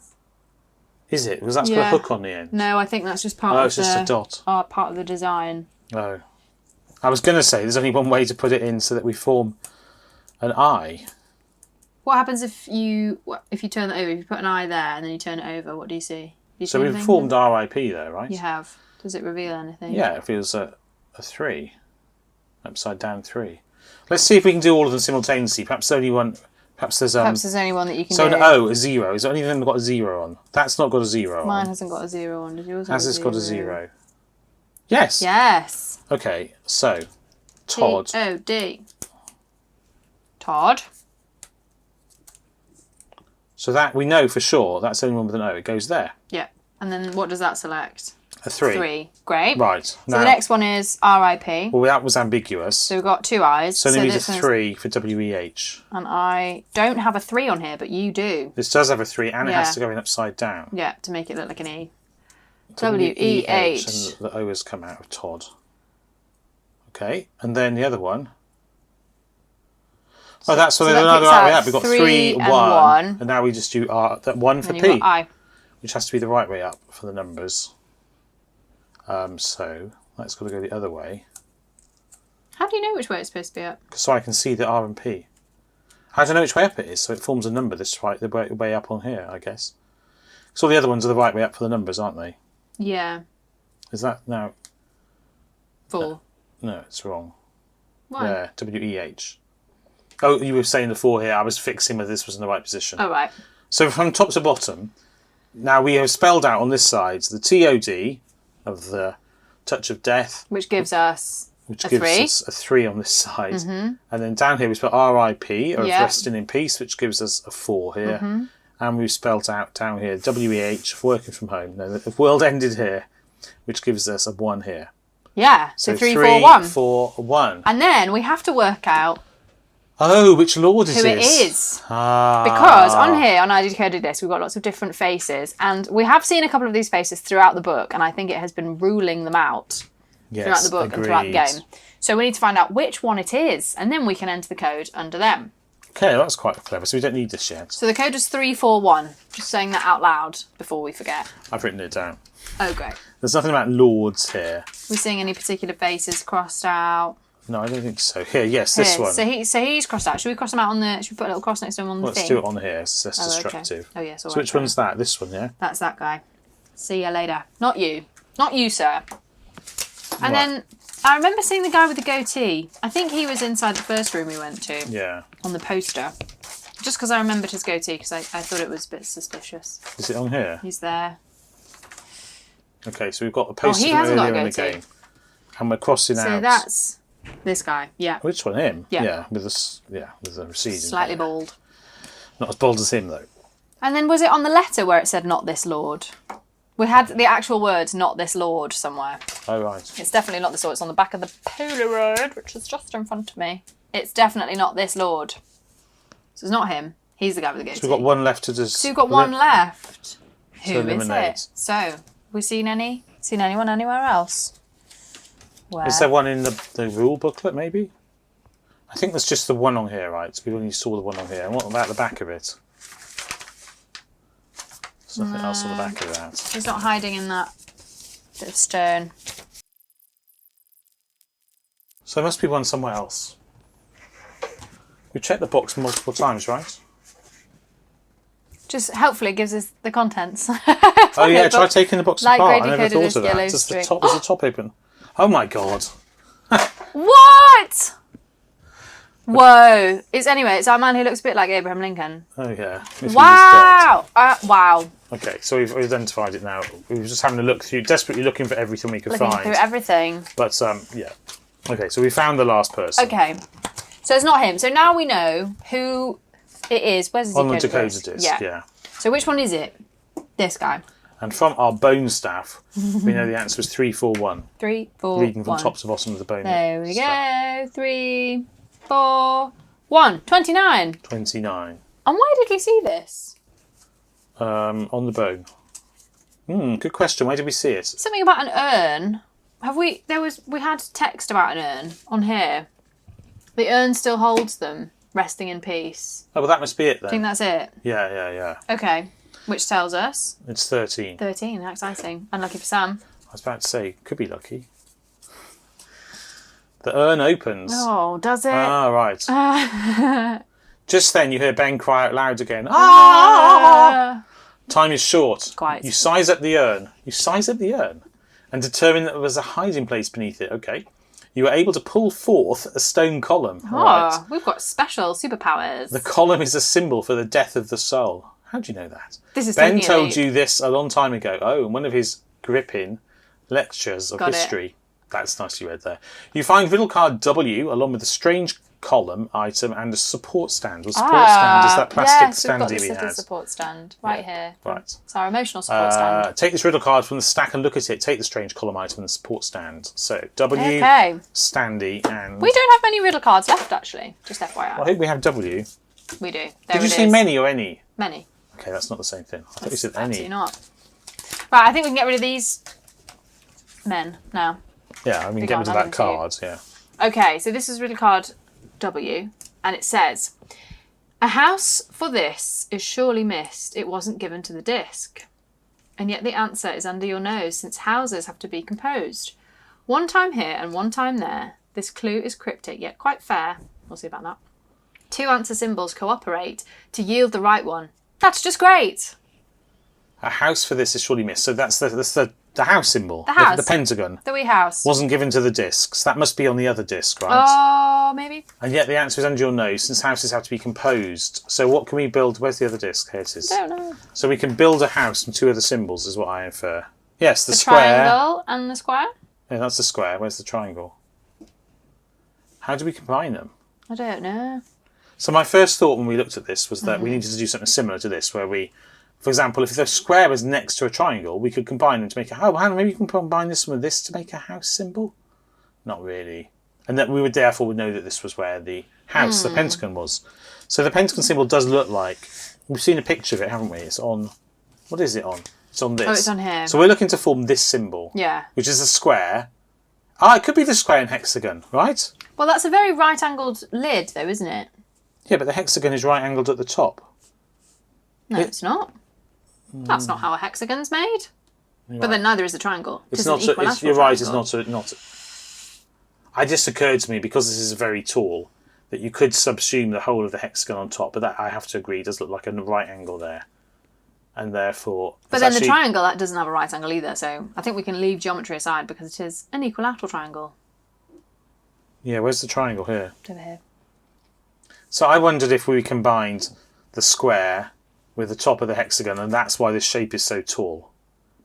Is it? Because that's got a hook on the end. No, I think that's just part of it's just a dot. Part of the design. Oh. I was going to say, there's only one way to put it in so that we form an eye. What happens if you turn it over? If you put an eye there and then you turn it over, what do you see? So we've formed RIP there, right? You have. Does it reveal anything? Yeah, it feels a 3. Upside down 3. Let's see if we can do all of them simultaneously. Perhaps only one... Perhaps there's only one that you can do. So an O, a 0. Is there any of them got a 0 on? That's not got a 0 on. Mine hasn't got a 0 on. Did yours have Has a this 0? got a 0? Yes. Yes. Okay, so... Todd. T-O-D. Todd. So that we know for sure that's the only one with an O. It goes there. Yeah. And then what does that select? A 3. 3. Great. Right. So the next one is RIP. Well, that was ambiguous. So we've got 2 eyes. So there needs a 3 for WEH. And I don't have a 3 on here, but you do. This does have a 3 and it has to go in upside down. Yeah, to make it look like an E. W-E-H. W-E-H. And the O has come out of Todd. Okay, and then the other one. Oh, that's so there's another R we have. We've got 3, 1. And now we just do that 1 for P. I. Which has to be the right way up for the numbers. So that's got to go the other way. How do you know which way it's supposed to be up? So I can see the R and P. How do I know which way up it is? So it forms a number this right the way up on here, I guess. So all the other ones are the right way up for the numbers, aren't they? Yeah. Is that now? 4. No, it's wrong. Why? Yeah, WEH. Oh, you were saying the 4 here. I was fixing whether this was in the right position. Oh, right. So from top to bottom, now we have spelled out on this side the TOD of the Touch of Death. Which gives us Which gives 3. us a 3 on this side. And then down here we spelled RIP, of Resting in Peace, which gives us a 4 here. And we've spelled out down here WEH, of Working From Home. No, the world ended here, which gives us a 1 here. Yeah, so 3, 3, 4, 1. 4, 1. And then we have to work out Oh, which lord is who it this? is. Ah. Because on here, on our decoded disc, we've got lots of different faces. And we have seen a couple of these faces throughout the book. And I think it has been ruling them out throughout the book and throughout the game. So we need to find out which one it is. And then we can enter the code under them. Okay, that's quite clever. So we don't need this yet. So the code is 341. Just saying that out loud before we forget. I've written it down. Oh, great. There's nothing about lords here. Are we seeing any particular faces crossed out? No, I don't think so. Here, yes, this one. So he's crossed out. Should we cross him out on the... Should we put a little cross next to him on the thing? Let's do it on here. It's less destructive. Okay. Oh, yes. So which one's that? This one, yeah? That's that guy. See you later. Not you. Not you, sir. And then I remember seeing the guy with the goatee. I think he was inside the first room we went to. Yeah. On the poster. Just because I remembered his goatee, because I thought it was a bit suspicious. Is it on here? He's there. Okay, so we've got the poster from earlier in the game. And we're crossing out. So that's this guy, yeah. Which one? Him? Yeah. With the receding. Slightly bald. Not as bald as him, though. And then was it on the letter where it said, not this lord? We had the actual words, not this lord, somewhere. Oh, right. It's definitely not this lord. It's on the back of the Polaroid, which is just in front of me. It's definitely not this lord. So it's not him. He's the guy with the goatee. So we've got one left to just... So we've got one left. Who is eliminate. it? So, have we seen anyone anywhere else? Where? Is there one in the rule booklet, maybe? I think there's just the one on here, right? So we only saw the one on here. And what about the back of it? There's nothing else on the back of that. He's not hiding in that bit of stone. So there must be one somewhere else. We checked the box multiple times, right? Just hopefully it gives us the contents. Oh yeah, try taking the box Light apart. grey I never decoded thought of yellow that. Is string. the top open? Oh my god. What? Whoa. It's our man who looks a bit like Abraham Lincoln. Oh yeah. If he was Wow. Wow. dead. Okay, so we've identified it now. We were just having a look through, desperately looking for everything we could Looking find. through everything. But yeah. Okay, so we found the last person. Okay. So it's not him. So now we know who it is. Where's the On the decoder decoder disc, yeah. So which one is it? This guy. And from our bone staff, we know the answer was 341. 3, 4, Reading from 1. top to bottom of the bone. There we staff. go. 3, 4, 1. 29. 29. And where did we see this? On the bone. Good question. Where did we see it? Something about an urn. We had text about an urn on here. The urn still holds them, resting in peace. Oh, well, that must be it then. I think that's it. Yeah. Okay. Which tells us It's 13. 13. How exciting. Unlucky for Sam. I was about to say, could be lucky. The urn opens. Oh, does it? Ah, right. Just then you hear Ben cry out loud again. Time is short. Quite. You size up the urn. And determine that there was a hiding place beneath it. Okay. You were able to pull forth a stone column. Oh, we've got special superpowers. The column is a symbol for the death of the soul. How do you know that? This is Ben taking told it. you this a long time ago. Oh, in one of his gripping lectures of Got it. history. That's nicely read there. You find riddle card W along with a strange column item and a support stand. Well, support stand is that plastic yes, we've got standy this we little had. support stand right here. Right. It's our emotional support stand. Take this riddle card from the stack and look at it. Take the strange column item and the support stand. So W, Okay. standy, and... We don't have many riddle cards left, actually. Just FYI. Well, I think we have W. We do. There Did you it say is. many or any? Many. Okay, that's not the same thing. I thought you said Absolutely any. not. Right, I think we can get rid of these men now. Yeah, I mean, We get can't rid of have that them card, yeah. Okay, so this is riddle card W, and it says, "A house for this is surely missed. It wasn't given to the disc. And yet the answer is under your nose, since houses have to be composed. One time here and one time there. This clue is cryptic, yet quite fair." We'll see about that. "Two answer symbols cooperate to yield the right one." That's just great. A house for this is surely missed. So that's the house symbol. The house. The pentagon. The wee house. Wasn't given to the discs. That must be on the other disc, right? Oh, maybe. And yet the answer is under your nose, since houses have to be composed. So what can we build? Where's the other disc? Here it is. Don't know. So we can build a house from two other symbols, is what I infer. Yes, the The square. triangle and the square? Yeah, that's the square. Where's the triangle? How do we combine them? I don't know. So my first thought when we looked at this was that we needed to do something similar to this, where we, for example, if the square was next to a triangle, we could combine them to make a... Oh, hang on, maybe you can combine this one with this to make a house symbol? Not really. And that we would therefore know that this was where the house, the pentagon, was. So the pentagon symbol does look like... We've seen a picture of it, haven't we? It's on... What is it on? It's on this. Oh, it's on here. So we're looking to form this symbol. Yeah. Which is a square. Ah, it could be the square and hexagon, right? Well, that's a very right-angled lid, though, isn't it? Yeah, but the hexagon is right-angled at the top. No, it's not. That's not how a hexagon's made. You're But right. then neither is a triangle. It's It's not. an equilateral You're right. It's triangle. not. It just occurred to me because this is very tall that you could subsume the whole of the hexagon on top, but that I have to agree does look like a right angle there, and therefore. But it's then the actually- triangle, that doesn't have a right angle either, so I think we can leave geometry aside because it is an equilateral triangle. Yeah, where's the triangle here? Over here. So I wondered if we combined the square with the top of the hexagon, and that's why this shape is so tall,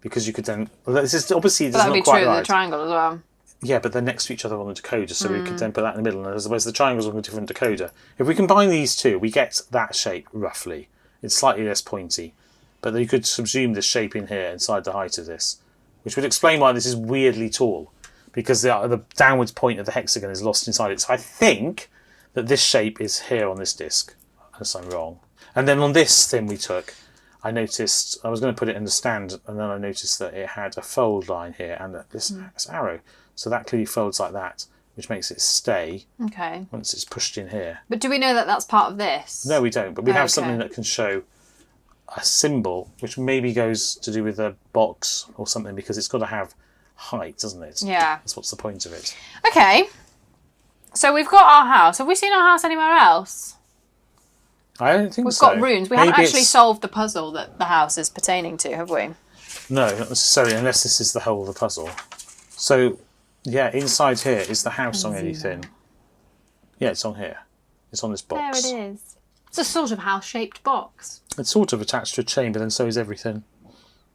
because you could then. Well, this is obviously But this that is would be not quite true of right. the triangle as well. Yeah, but they're next to each other on the decoder, so we could then put that in the middle, and whereas the triangle's on a different decoder. If we combine these two, we get that shape, roughly. It's slightly less pointy. But you could subsume this shape in here inside the height of this, which would explain why this is weirdly tall, because the downwards point of the hexagon is lost inside it. So I think that this shape is here on this disc, unless I'm wrong. And then on this thing we took, I noticed, I was going to put it in the stand, and then I noticed that it had a fold line here and this arrow. So that clearly folds like that, which makes it stay once it's pushed in here. But do we know that that's part of this? No, we don't. But we have something that can show a symbol, which maybe goes to do with a box or something, because it's got to have height, doesn't it? Yeah. That's what's the point of it. Okay. So we've got our house. Have we seen our house anywhere else? I don't think We've so. got runes. We haven't actually solved the puzzle that the house is pertaining to, have we? No, not necessarily, unless this is the whole of the puzzle. So, yeah, inside here, is the house on anything? Yeah, it's on here. It's on this box. There it is. It's a sort of house-shaped box. It's sort of attached to a chain, but then so is everything.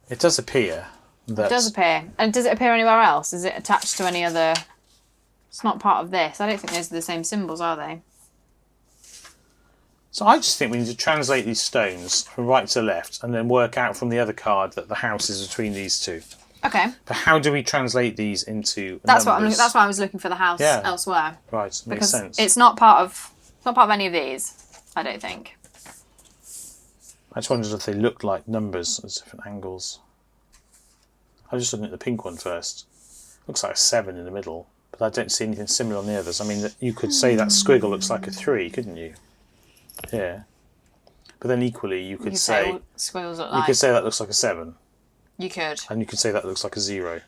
It does appear that... It does appear. And does it appear anywhere else? Is it attached to any other... It's not part of this. I don't think those are the same symbols, are they? So I just think we need to translate these stones from right to left and then work out from the other card that the house is between these two. Okay. But how do we translate these into That's numbers? that's why I was looking for the house elsewhere. Right, makes sense. It's not part of any of these, I don't think. I just wondered if they looked like numbers at different angles. I was just looking at the pink one first. Looks like a 7 in the middle, but I don't see anything similar on the others. I mean, you could say that squiggle looks like a 3, couldn't you? Here. But then equally you could say squiggles look you like... could say that looks like a 7. You could. And you could say that looks like a 0.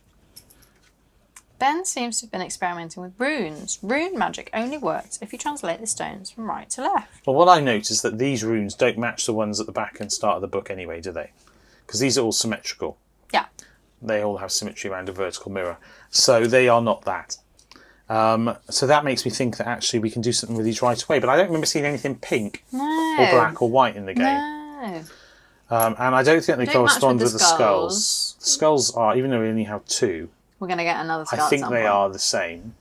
Ben seems to have been experimenting with runes. Rune magic only works if you translate the stones from right to left. Well, what I noticed is that these runes don't match the ones at the back and start of the book anyway, do they? Because these are all symmetrical. Yeah. They all have symmetry around a vertical mirror. So they are not that. So that makes me think that actually we can do something with these right away. But I don't remember seeing anything pink or black or white in the game. No. And I don't think they correspond with the skulls. skulls. The skulls are, even though we only have 2, We're going to get another skull I think at some they point. are the same.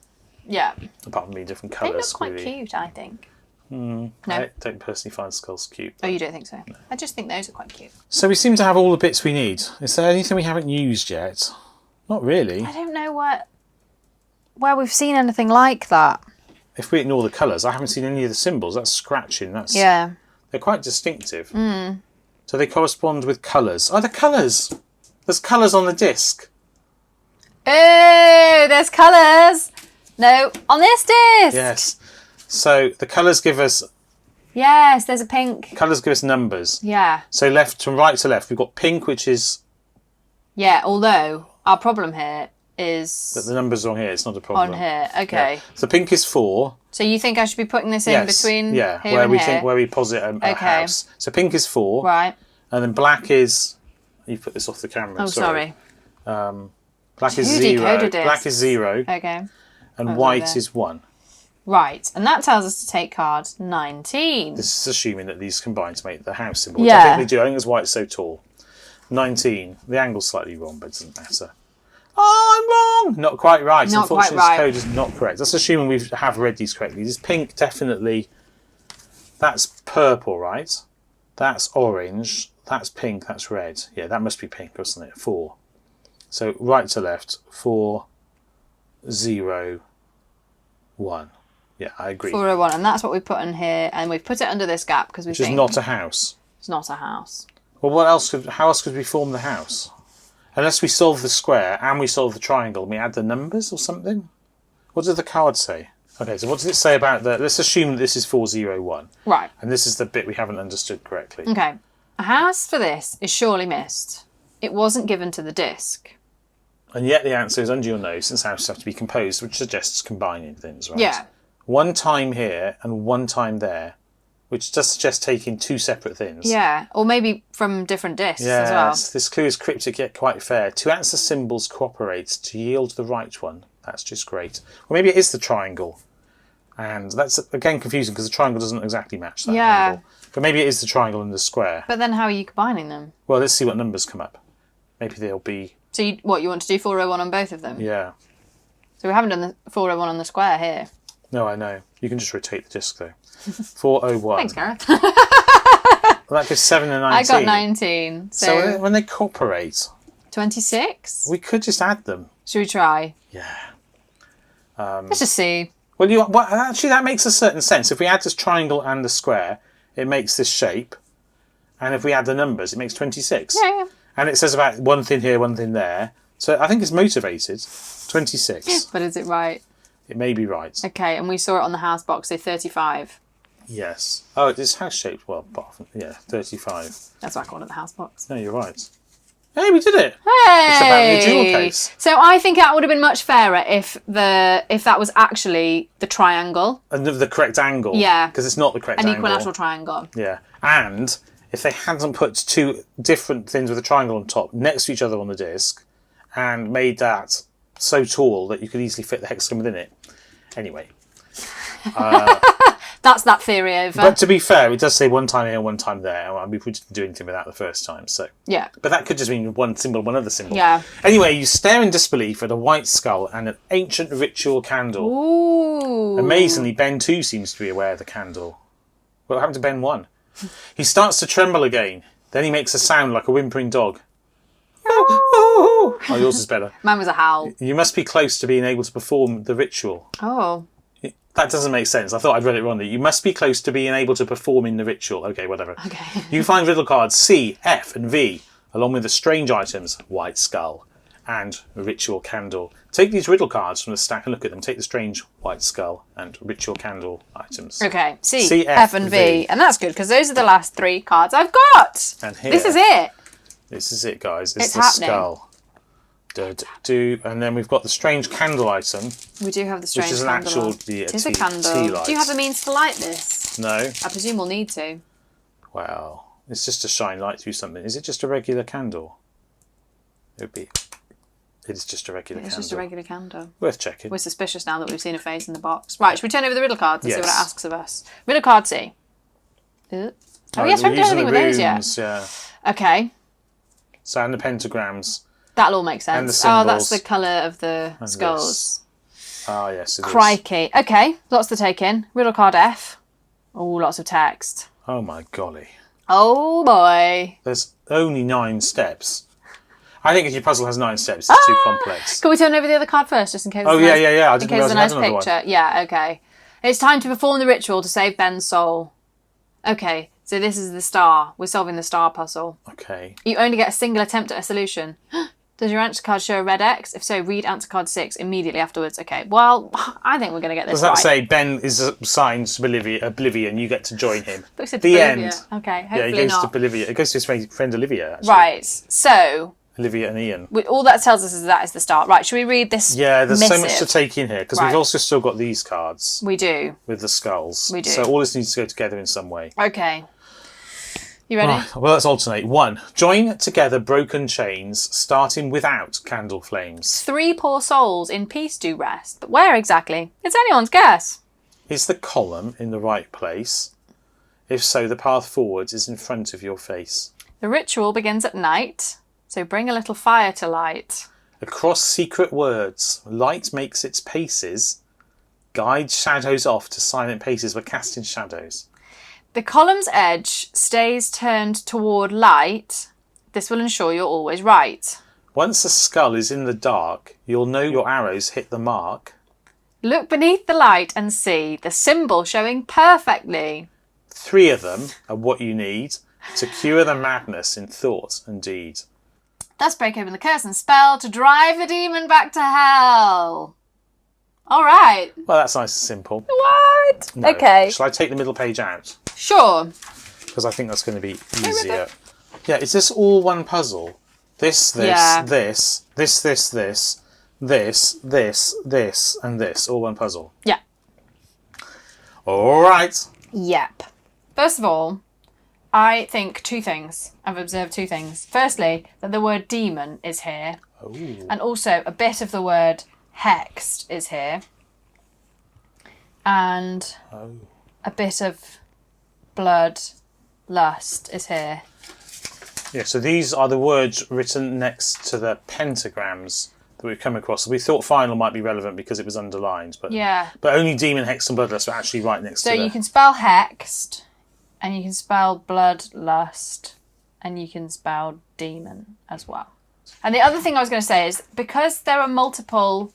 Yeah. Apart from being different They colours. look quite really. cute, I think. No. I don't personally find skulls cute. Oh, you don't think so? No. I just think those are quite cute. So we seem to have all the bits we need. Is there anything we haven't used yet? Not really. I don't know where we've seen anything like that. If we ignore the colours, I haven't seen any of the symbols. That's scratching. Yeah. They're quite distinctive. So they correspond with colours. Oh, the colours! There's colours on the disc. Oh, there's colours. No, on this disc. Yes. So the colours give us... Yes, there's a pink. Colours give us numbers. Yeah. So left from right to left, we've got pink, which is... Yeah, although our problem here is... That the numbers are on here, it's not a problem. On here, okay. Yeah. So pink is 4. So you think I should be putting this in between here where and we here? think where we posit a house. So pink is 4. Right. And then black is... You put this off the camera. Oh, sorry. Black is 2 0. decoder discs. Black is 0. Okay. And white is 1. Right, and that tells us to take card 19. This is assuming that these combine to make the house symbol, which Yeah. I think they do. I think that's why it's so tall. 19. The angle's slightly wrong, but it doesn't matter. Oh, I'm wrong! Not quite right. Not quite Unfortunately, right. this code is not correct. That's assuming we have read these correctly. This pink, definitely. That's purple, right? That's orange. That's pink. That's red. Yeah, that must be pink, wasn't it? 4. So right to left. 4, 0, 1. Yeah, I agree. 401, and that's what we put in here, and we've put it under this gap because we Which think is not a house. it's not a house. Well, how else could we form the house? Unless we solve the square and we solve the triangle and we add the numbers or something? What does the card say? Okay, so what does it say about the... Let's assume that this is 401. Right. And this is the bit we haven't understood correctly. Okay. A house for this is surely missed. It wasn't given to the disc. And yet the answer is under your nose, since houses have to be composed, which suggests combining things, right? Yeah. 1 time here and 1 time there, which does suggest taking 2 separate things. Yeah, or maybe from different discs as well. Yes, this clue is cryptic yet quite fair. 2 answer symbols cooperate to yield the right one. That's just great. Or maybe it is the triangle. And that's, again, confusing because the triangle doesn't exactly match that angle. But maybe it is the triangle and the square. But then how are you combining them? Well, let's see what numbers come up. Maybe they'll be... So you want to do 401 on both of them? Yeah. So we haven't done the 401 on the square here. No, I know. You can just rotate the disc, though. 401. Thanks, Gareth. Well, that gives 7 and 19. I got 19. So when they cooperate, 26? we could just add them. Should we try? Yeah. Let's just see. Well, actually, that makes a certain sense. If we add this triangle and the square, it makes this shape. And if we add the numbers, it makes 26. Yeah. And it says about one thing here, one thing there. So I think it's motivated. 26. But is it right? It may be right. Okay, and we saw it on the house box, so 35. Yes. Oh, it is house shaped. Well, yeah, 35. That's what I called it, the house box. No, you're right. Hey, we did it. Hey! It's about the jewel case. So I think that would have been much fairer if that was actually the triangle. And the correct angle. Yeah. Because it's not the correct angle. An equilateral triangle. Yeah. And if they hadn't put two different things with a triangle on top next to each other on the disc and made that so tall that you could easily fit the hexagon within it. Anyway. That's that theory over. But to be fair, it does say one time here, one time there. And we didn't do anything with that the first time, so. Yeah. But that could just mean one symbol, one other symbol. Yeah. Anyway, you stare in disbelief at a white skull and an ancient ritual candle. Ooh. Amazingly, Ben 2 seems to be aware of the candle. What happened to Ben 1? He starts to tremble again. Then he makes a sound like a whimpering dog. Oh, yours is better. Mine was a howl. You must be close to being able to perform the ritual. Oh. That doesn't make sense. I thought I'd read it wrongly. You must be close to being able to perform in the ritual. Okay, whatever. Okay. You find riddle cards C, F, and V, along with the strange items, white skull and ritual candle. Take these riddle cards from the stack and look at them. Take the strange white skull and ritual candle items. Okay, C, F, and V. And that's good, because those are the last 3 cards I've got. And here, this is it. This is it, guys. It's the happening. Skull. And then we've got the strange candle item. We do have the strange which is an candle. actual It is a tea candle. light. Do you have the means to light this? No. I presume we'll need to. Wow. It's just to shine light through something. Is it just a regular candle? It would be. It is just a regular candle. It's just a regular candle. Worth checking. We're suspicious now that we've seen a face in the box. Right, should we turn over the riddle cards and see what it Yes. asks of us? Riddle card C. Oh, yes, we we're haven't done using anything the with those yet. runes, yeah. Okay, So, and the pentagrams. that'll all make sense. And the Oh, that's symbols. the colour of the And skulls. Ah, yes, it is. Crikey. Okay, lots to take in. Riddle card F. Oh, lots of text. Oh, my golly. Oh, boy. There's only 9 steps. I think if your puzzle has 9 steps, it's too complex. Can we turn over the other card first, just in case? Oh, there's a yeah, nice- yeah. I In didn't case there's a realise nice we had another picture. Yeah, okay. It's time to perform the ritual to save Ben's soul. Okay, so this is the star. We're solving the star puzzle. one. Okay. You only get a single attempt at a solution. Does your answer card show a red X? If so, read answer card 6 immediately afterwards. Okay, well, I think we're going to get this Does that right. say Ben is assigned to Oblivion, you get to join him? But it said The Bolivia. end. Okay, Yeah, hopefully he goes to not. Bolivia. It goes to his friend Olivia, actually. Right, so Olivia and Ian. all that tells us is that is the start. Right, should we read this Yeah, there's so much missive? to take in here, because Right. we've also still got these cards We do. with the skulls. We do. So all this needs to go together in some way. Okay. You ready? Right, well, let's alternate. 1. Join together broken chains, starting without candle flames. 3 poor souls in peace do rest. But where exactly? It's anyone's guess. Is the column in the right place? If so, the path forwards is in front of your face. The ritual begins at night, so bring a little fire to light. Across secret words, light makes its paces, guides shadows off to silent paces. We're casting shadows. The column's edge stays turned toward light. This will ensure you're always right. Once a skull is in the dark, you'll know your arrows hit the mark. Look beneath the light and see the symbol showing perfectly. 3 of them are what you need to cure the madness in thought and deed. Thus break open the curse and spell to drive the demon back to hell. All right. Well, that's nice and simple. What? No. Okay. Shall I take the middle page out? Sure. Because I think that's going to be easier. Yeah, is this all one puzzle? This, Yeah. this, and this. All one puzzle. Yeah. All right. Yep. First of all, I think 2 things. I've observed 2 things. Firstly, that the word demon is here. Oh. And also a bit of the word hexed is here. And a bit of blood lust is here. Yeah, so these are the words written next to the pentagrams that we've come across. We thought final might be relevant because it was underlined, but Yeah. but only demon, hex, and bloodlust were actually right next So to you the... can spell hexed And you can spell bloodlust, and you can spell demon as well. And the other thing I was going to say is, because there are multiple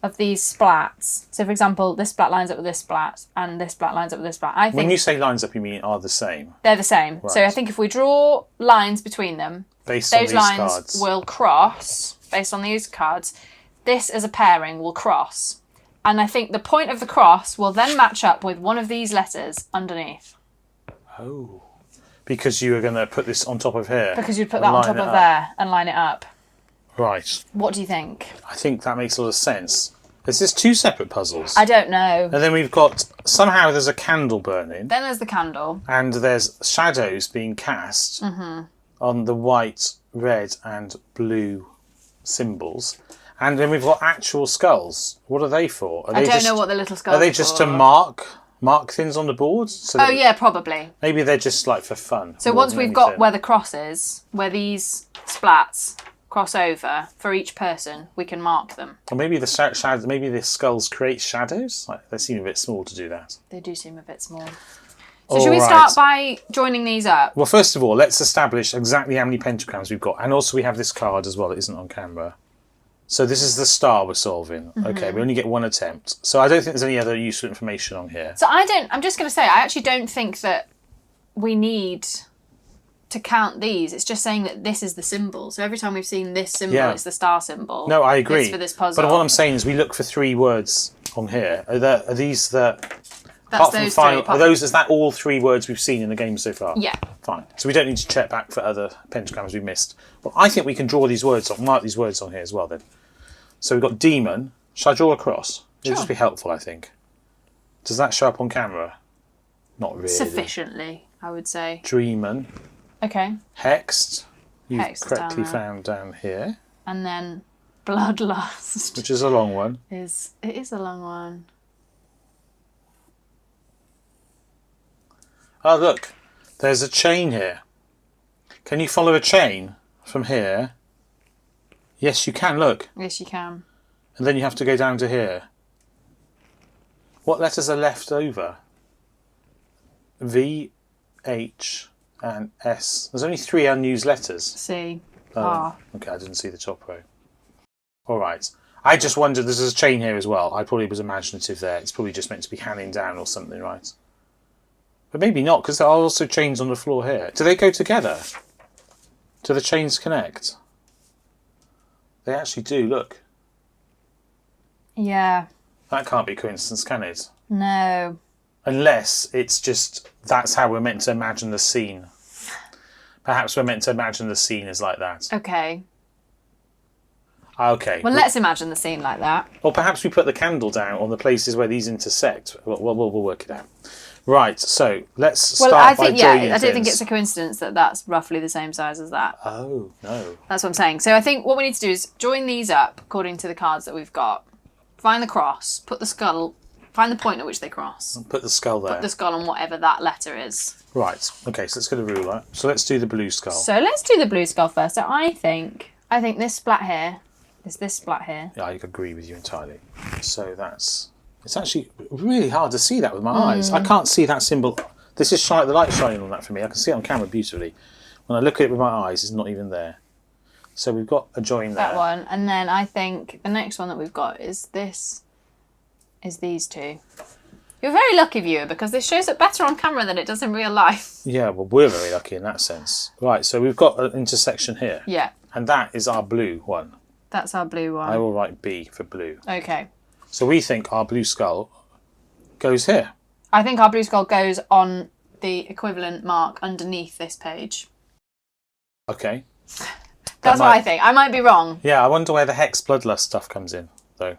of these splats, so for example, this splat lines up with this splat, and this splat lines up with this splat, I think... When you say lines up, you mean are the same? They're the same. Right. So I think if we draw lines between them, based on those these lines cards. will cross, based on these cards. This as a pairing will cross. And I think the point of the cross will then match up with one of these letters underneath. Oh. Because you were going to put this on top of here. Because you'd put that on top of there and line it up. Right. What do you think? I think that makes a lot of sense. Is this two separate puzzles? I don't know. And then we've got, somehow there's a candle burning. Then there's the candle. And there's shadows being cast on the white, red and blue symbols. And then we've got actual skulls. What are they for? I don't know what the little skulls are. Are they just to mark things on the board? So yeah, probably. Maybe they're just like for fun. So once we've got where the cross is, where these splats cross over for each person, we can mark them. Or maybe maybe the skulls create shadows. Like, they seem a bit small to do that. They do seem a bit small. So should we start by joining these up? Well, first of all, let's establish exactly how many pentagrams we've got, and also we have this card as well that isn't on camera. So this is the star we're solving. Okay, we only get one attempt. So I don't think there's any other useful information on here. So I'm just going to say, I actually don't think that we need to count these. It's just saying that this is the symbol. So every time we've seen this symbol, it's the star symbol. No, I agree. It's for this puzzle. But what I'm saying is we look for 3 words on here. Are these the... That's those three. Is that all 3 words we've seen in the game so far? Yeah. Fine. So we don't need to check back for other pentagrams we missed. Well, I think we can draw these words on, mark these words on here as well then. So we've got demon. Shall I draw a cross? It'll just be helpful, I think. Does that show up on camera? Not really. Sufficiently, I would say. Dreamen. Okay. Hexed. You've Hexed correctly found down here. And then bloodlust. Which is a long one. It is a long one. Oh, look. There's a chain here. Can you follow a chain from here? Yes, you can, look. Yes, you can. And then you have to go down to here. What letters are left over? V, H, and S. There's only 3 unused letters. C, R. Okay, I didn't see the top row. All right. I just wondered, there's a chain here as well. I probably was imaginative there. It's probably just meant to be hanging down or something, right? But maybe not, because there are also chains on the floor here. Do they go together? Do the chains connect? They actually do, look. Yeah. That can't be coincidence, can it? No. Unless it's just, that's how we're meant to imagine the scene. Perhaps we're meant to imagine the scene as like that. Okay. Okay. Well, let's imagine the scene like that. Or perhaps we put the candle down on the places where these intersect. We'll work it out. Right, so let's start by joining I don't think things. it's a coincidence that that's roughly the same size as that. Oh, no. That's what I'm saying. So I think what we need to do is join these up according to the cards that we've got. Find the cross, put the skull, find the point at which they cross. Put the skull there. Put the skull on whatever that letter is. Right, okay, so let's get a ruler. So let's do the blue skull. So let's do the blue skull first. So I think this splat here is this splat here. Yeah, I agree with you entirely. So it's actually really hard to see that with my eyes. I can't see that symbol. This is the light shining on that for me. I can see it on camera beautifully. When I look at it with my eyes, it's not even there. So we've got a join there. That one. And then I think the next one that we've got is these 2. You're very lucky, viewer, because this shows up better on camera than it does in real life. Yeah, well, we're very lucky in that sense. Right, so we've got an intersection here. Yeah. And that is our blue one. That's our blue one. I will write B for blue. Okay. So we think our blue skull goes here. I think our blue skull goes on the equivalent mark underneath this page. Okay. That's what I think. I might be wrong. Yeah, I wonder where the hex bloodlust stuff comes in, though.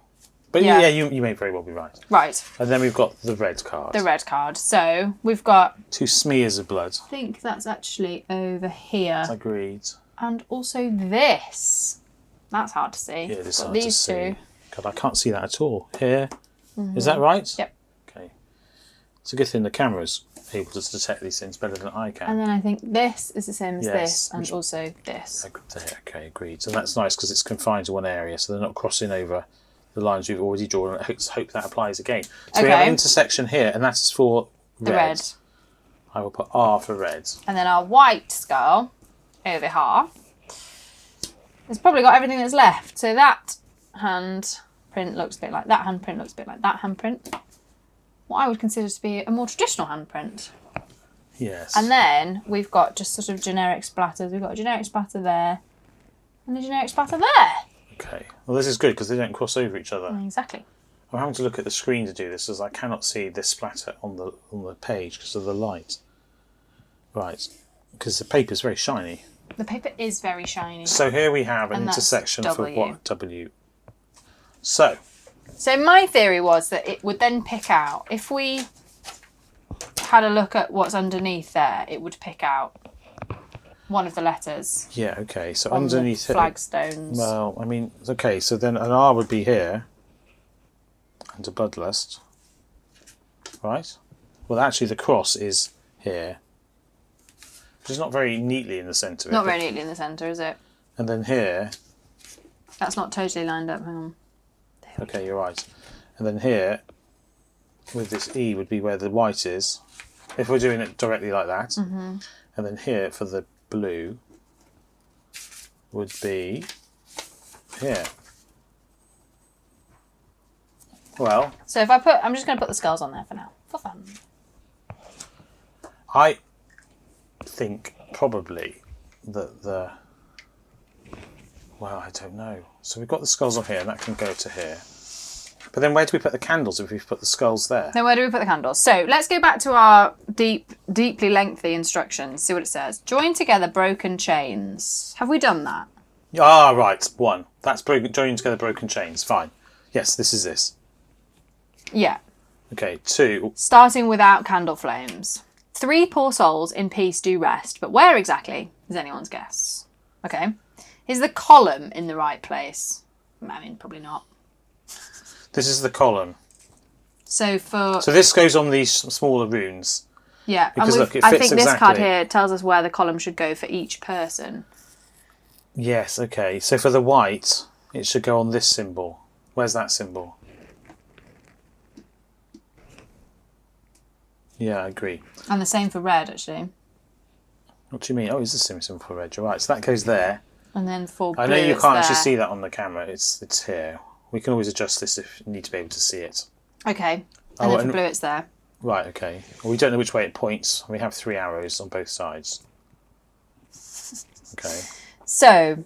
But yeah, you may very well be right. Right. And then we've got the red card. The red card. So we've got 2 smears of blood. I think that's actually over here. Agreed. And also this. That's hard to see. Yeah, it is hard these to see. 2. God, I can't see that at all. Here. Is that right? Yep. Okay. It's a good thing the camera's able to detect these things better than I can. And then I think this is the same as this, and also this. Okay, agreed. And that's nice because it's confined to one area, so they're not crossing over the lines we've already drawn. And I hope that applies again. So we have an intersection here, and that is for the red. I will put R for red. And then our white skull over here. It's probably got everything that's left. So that hand print looks a bit like that handprint, looks a bit like that handprint. What I would consider to be a more traditional handprint. Yes. And then we've got just sort of generic splatters. We've got a generic splatter there and a generic splatter there. Okay. Well, this is good because they don't cross over each other. Exactly. I'm having to look at the screen to do this as I cannot see this splatter on the page because of the light. Right. Because the paper is very shiny. The paper is very shiny. So here we have an And that's intersection for W. what? W. So my theory was that it would then pick out, if we had a look at what's underneath there, it would pick out one of the letters. yeah, okay. So on underneath the flagstones. Well, I mean, okay. So then an R would be here, and a bloodlust, right? Well, actually, the cross is here, which is not very neatly in the centre. Not very neatly in the centre, is it? And then here. That's not totally lined up. Hang on. Okay, you're right. And then here, with this E, would be where the white is, if we're doing it directly like that. Mm-hmm. And then here for the blue would be here. Well, So if I'm just going to put the skulls on there for now, for fun. I think probably that well, I don't know. So we've got the skulls on here, and that can go to here. But then where do we put the candles if we've put the skulls there? Then where do we put the candles? So let's go back to our deeply lengthy instructions. See what it says. Join together broken chains. Have we done that? Ah, right. 1. That's joining together broken chains. Fine. Yes, this is this. Yeah. Okay, 2. Starting without candle flames. 3 poor souls in peace do rest, but where exactly is anyone's guess? Okay. Is the column in the right place? I mean, probably not. This is the column. So this goes on these smaller runes. Yeah, Because and look, it I fits think this card exactly. here tells us where the column should go for each person. Yes, okay. So for the white, it should go on this symbol. Where's that symbol? Yeah, I agree. And the same for red, actually. What do you mean? Oh, it's the same symbol for red. You're right. So that goes there. And then for blue, I know you it's can't actually there. see that on the camera. It's here. We can always adjust this if you need to be able to see it. Okay. Oh, And then and- for blue, it's there. Right, okay. Well, we don't know which way it points. We have 3 arrows on both sides. Okay. So,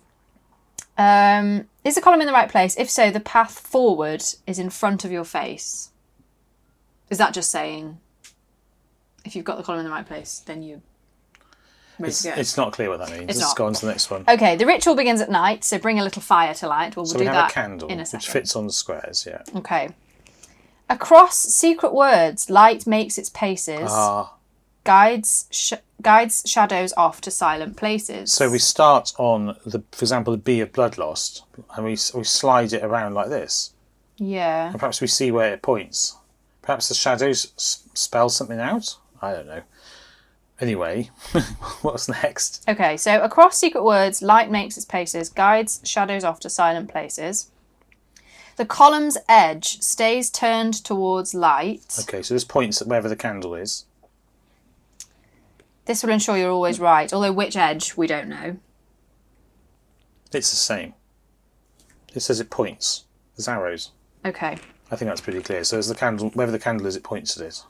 is the column in the right place? If so, the path forward is in front of your face. Is that just saying, if you've got the column in the right place, then you... It's not clear what that means. It's Let's not. go on to the next one. Okay, the ritual begins at night, so bring a little fire to light. Well, we'll So do we have that a candle, in a which second. fits on the squares, yeah. Okay. Across secret words, light makes its paces, guides shadows off to silent places. So we start on, for example, the B of Bloodlost, and we slide it around like this. Yeah. And perhaps we see where it points. Perhaps the shadows spell something out? I don't know. Anyway, what's next? Okay, so across secret words, light makes its paces, guides shadows off to silent places. The column's edge stays turned towards light. Okay, so this points at wherever the candle is. This will ensure you're always right, although which edge, we don't know. It's the same. It says it points. There's arrows. Okay. I think that's pretty clear. So as the candle, wherever the candle is, it points at it.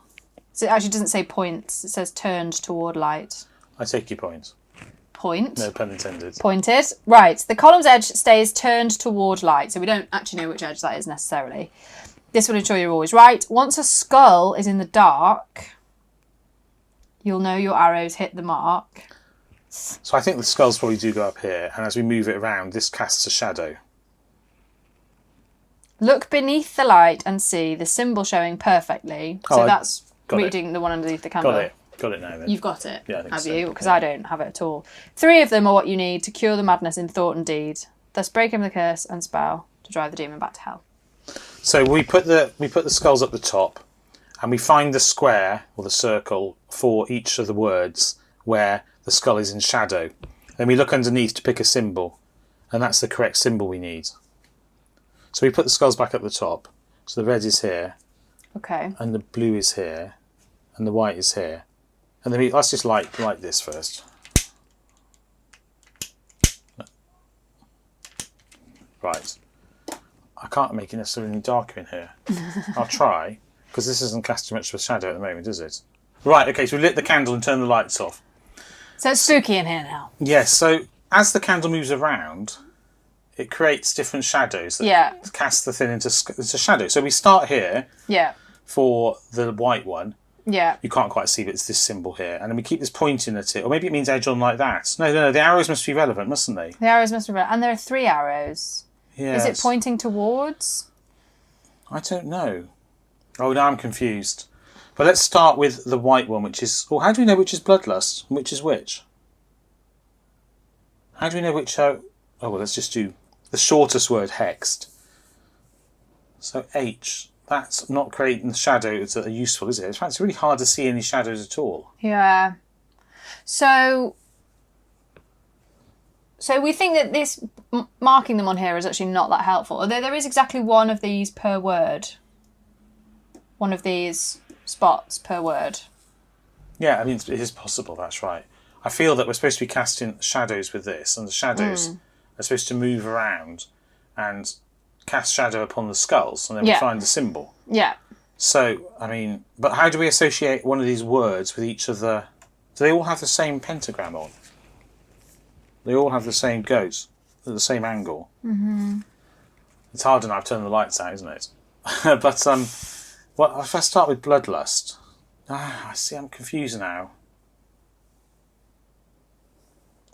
So it actually doesn't say points, it says turned toward light. I take your point. Point. No pun intended. Pointed. Right, the column's edge stays turned toward light, so we don't actually know which edge that is necessarily. This will ensure you're always right. Once a skull is in the dark, you'll know your arrows hit the mark. So I think the skulls probably do go up here, and as we move it around, this casts a shadow. Look beneath the light and see the symbol showing perfectly. So that's got it. reading the one underneath the candle. Got it now then. You've got it, Yeah, I think have so, you? Because yeah. I don't have it at all. 3 of them are what you need to cure the madness in thought and deed. Thus break him the curse and spell to drive the demon back to hell. So we put the skulls at the top, and we find the square or the circle for each of the words where the skull is in shadow. Then we look underneath to pick a symbol, and that's the correct symbol we need. So we put the skulls back at the top. So the red is here, Okay. and the blue is here, and the white is here. And then let's just light this first. Right. I can't make it necessarily any darker in here. I'll try, because this isn't casting much of a shadow at the moment, is it? Right, okay, so we lit the candle and turned the lights off. So it's spooky in here now. Yes, so as the candle moves around, it creates different shadows that cast the thing into shadow. So we start here for the white one. Yeah. You can't quite see, but it's this symbol here. And then we keep this pointing at it. Or maybe it means edge on like that. No, the arrows must be relevant, mustn't they? The arrows must be relevant. And there are 3 arrows. Yes. Is it pointing towards? I don't know. Oh, now I'm confused. But let's start with the white one, which is... Oh, how do we know which is bloodlust and which is which? How do we know which... Oh, well, let's just do the shortest word, hexed. So H... That's not creating the shadows that are useful, is it? In fact, it's really hard to see any shadows at all. Yeah. So we think that this marking them on here is actually not that helpful. Although there is exactly one of these per word. One of these spots per word. Yeah, I mean, it is possible, that's right. I feel that we're supposed to be casting shadows with this, and the shadows are supposed to move around and cast shadow upon the skulls, and then we find the symbol. Yeah. So, I mean, but how do we associate one of these words with each of the... Do they all have the same pentagram on? They all have the same goats at the same angle. Mm-hmm. It's hard enough. I've turned the lights out, isn't it? But, well, if I start with bloodlust... I see, I'm confused now.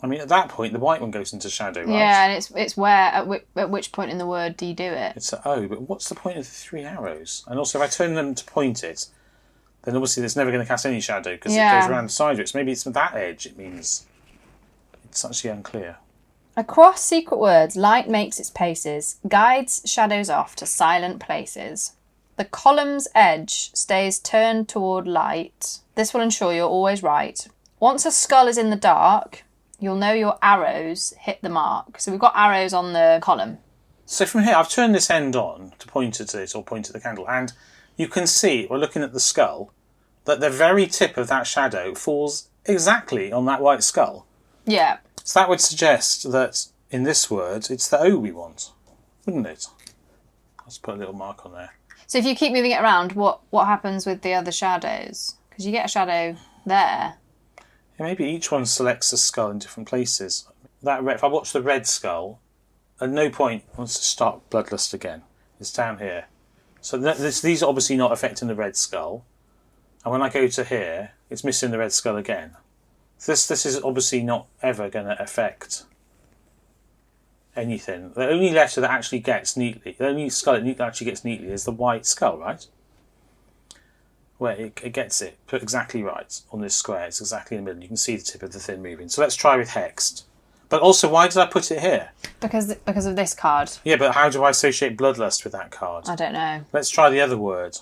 I mean, at that point, the white one goes into shadow, right? Yeah, and it's where, at which point in the word do you do it? It's a O, but what's the point of the 3 arrows? And also, if I turn them to point it, then obviously it's never going to cast any shadow because it goes around sideways. Maybe it's that edge it means. It's actually unclear. Across secret words, light makes its paces, guides shadows off to silent places. The column's edge stays turned toward light. This will ensure you're always right. Once a skull is in the dark... You'll know your arrows hit the mark. So we've got arrows on the column. So from here, I've turned this end on to point at it or point at the candle. And you can see, we're looking at the skull, that the very tip of that shadow falls exactly on that white skull. Yeah. So that would suggest that in this word, it's the O we want, wouldn't it? Let's put a little mark on there. So if you keep moving it around, what happens with the other shadows? Because you get a shadow there. Yeah, maybe each one selects a skull in different places. If I watch the red skull, at no point wants to start bloodlust again. It's down here. So these are obviously not affecting the red skull. And when I go to here, it's missing the red skull again. This is obviously not ever going to affect anything. The only letter that actually gets neatly, the only skull that actually gets neatly is the white skull, right? Where it gets it put exactly right on this square. It's exactly in the middle. You can see the tip of the thing moving. So let's try with hexed. But also, why did I put it here? Because of this card. Yeah, but how do I associate bloodlust with that card? I don't know. Let's try the other word.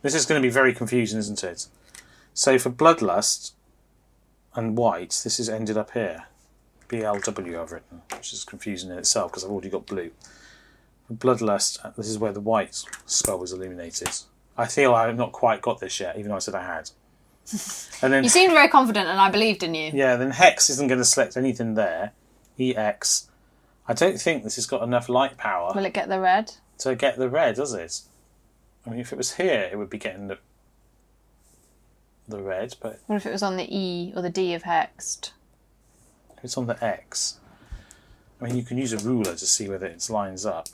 This is going to be very confusing, isn't it? So for bloodlust and white, this is ended up here. BLW I've written, which is confusing in itself because I've already got blue. For bloodlust, this is where the white skull was illuminated. I feel I have not quite got this yet, even though I said I had. And then you seemed very confident, and I believed in you. Yeah, then hex isn't going to select anything there. EX. I don't think this has got enough light power. Will it get the red? To get the red, does it? I mean, if it was here, it would be getting the red, but... What if it was on the E or the D of hexed? If it's on the X. I mean, you can use a ruler to see whether it lines up.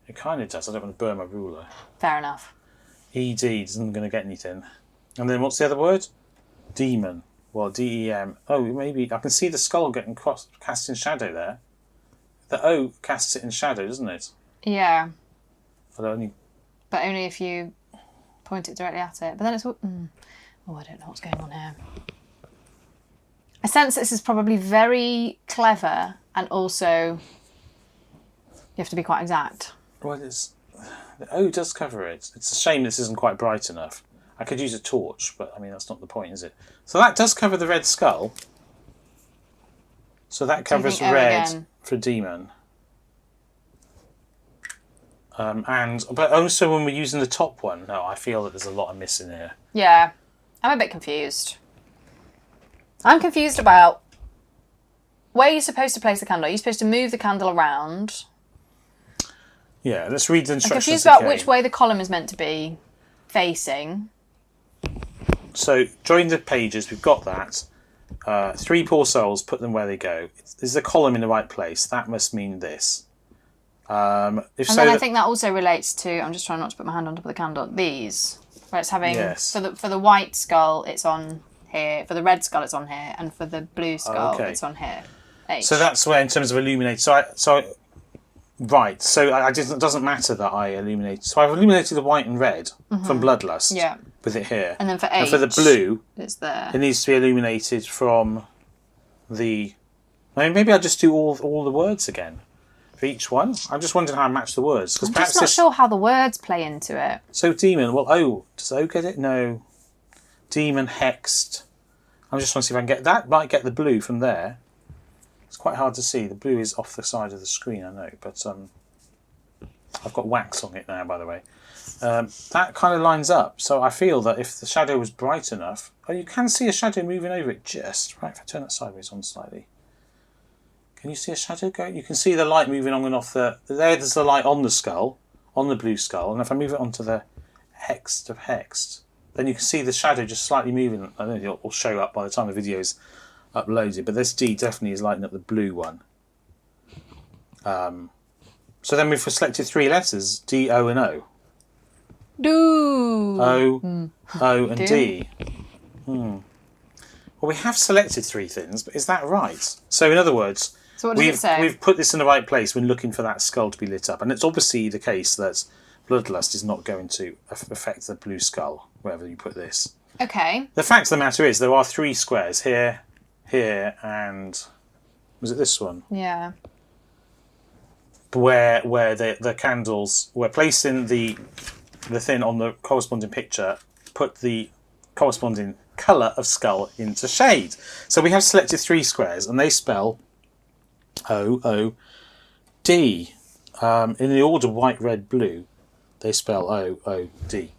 It kind of does. I don't want to burn my ruler. Fair enough. ED isn't going to get anything. And then what's the other word? Demon. Well, DEM. Oh, maybe I can see the skull getting cast in shadow there. The O casts it in shadow, doesn't it? Yeah. But only if you point it directly at it. But then it's... Oh, I don't know what's going on here. I sense this is probably very clever, and also you have to be quite exact. Well, the O does cover it. It's a shame this isn't quite bright enough. I could use a torch, but I mean, that's not the point, is it? So that does cover the red skull. So that covers red for demon. But also when we're using the top one, no, I feel that there's a lot of missing here. Yeah. I'm a bit confused. I'm confused about where you're supposed to place the candle. Are you supposed to move the candle around? Yeah, let's read the I'm instructions. confused about which way the column is meant to be facing. So, join the pages, we've got that. 3 poor souls, put them where they go. Is the column in the right place? That must mean this. And then I think that also relates to, I'm just trying not to put my hand on top of the candle, these. Where it's having, for the white skull, it's on here. For the red skull, it's on here. And for the blue skull, it's on here. H. So that's where, in terms of illuminate. Right, so it doesn't matter that I illuminate. So I've illuminated the white and red from Bloodlust with it here. And then for H, and for the blue, it's there. It needs to be illuminated from the... Maybe I'll just do all the words again for each one. I'm just wondering how I match the words. I'm just not sure how the words play into it. So demon, well, O, does O get it? No. Demon, hexed. I just want to see if I can get that. Might get the blue from there. It's quite hard to see. The blue is off the side of the screen, I know, but I've got wax on it now, by the way. That kind of lines up. So I feel that if the shadow was bright enough... Oh, you can see a shadow moving over it just. Right, if I turn that sideways on slightly. Can you see a shadow go? You can see the light moving on and off the... There's the light on the skull, on the blue skull. And if I move it onto the hexed of hexed, then you can see the shadow just slightly moving. I don't know if it'll show up by the time the video's uploaded, but this D definitely is lighting up the blue one. So then we've selected 3 letters, D, O and O. Do. O, O and D. Well, we have selected 3 things, but is that right? So in other words, so what does it say? We've put this in the right place when looking for that skull to be lit up. And it's obviously the case that Bloodlust is not going to affect the blue skull, wherever you put this. Okay. The fact of the matter is there are 3 squares here, here, and... Was it this one? Yeah. Where the candles were placing the thing on the corresponding picture, put the corresponding colour of skull into shade. So we have selected 3 squares, and they spell O-O-D. In the order white, red, blue, they spell O-O-D.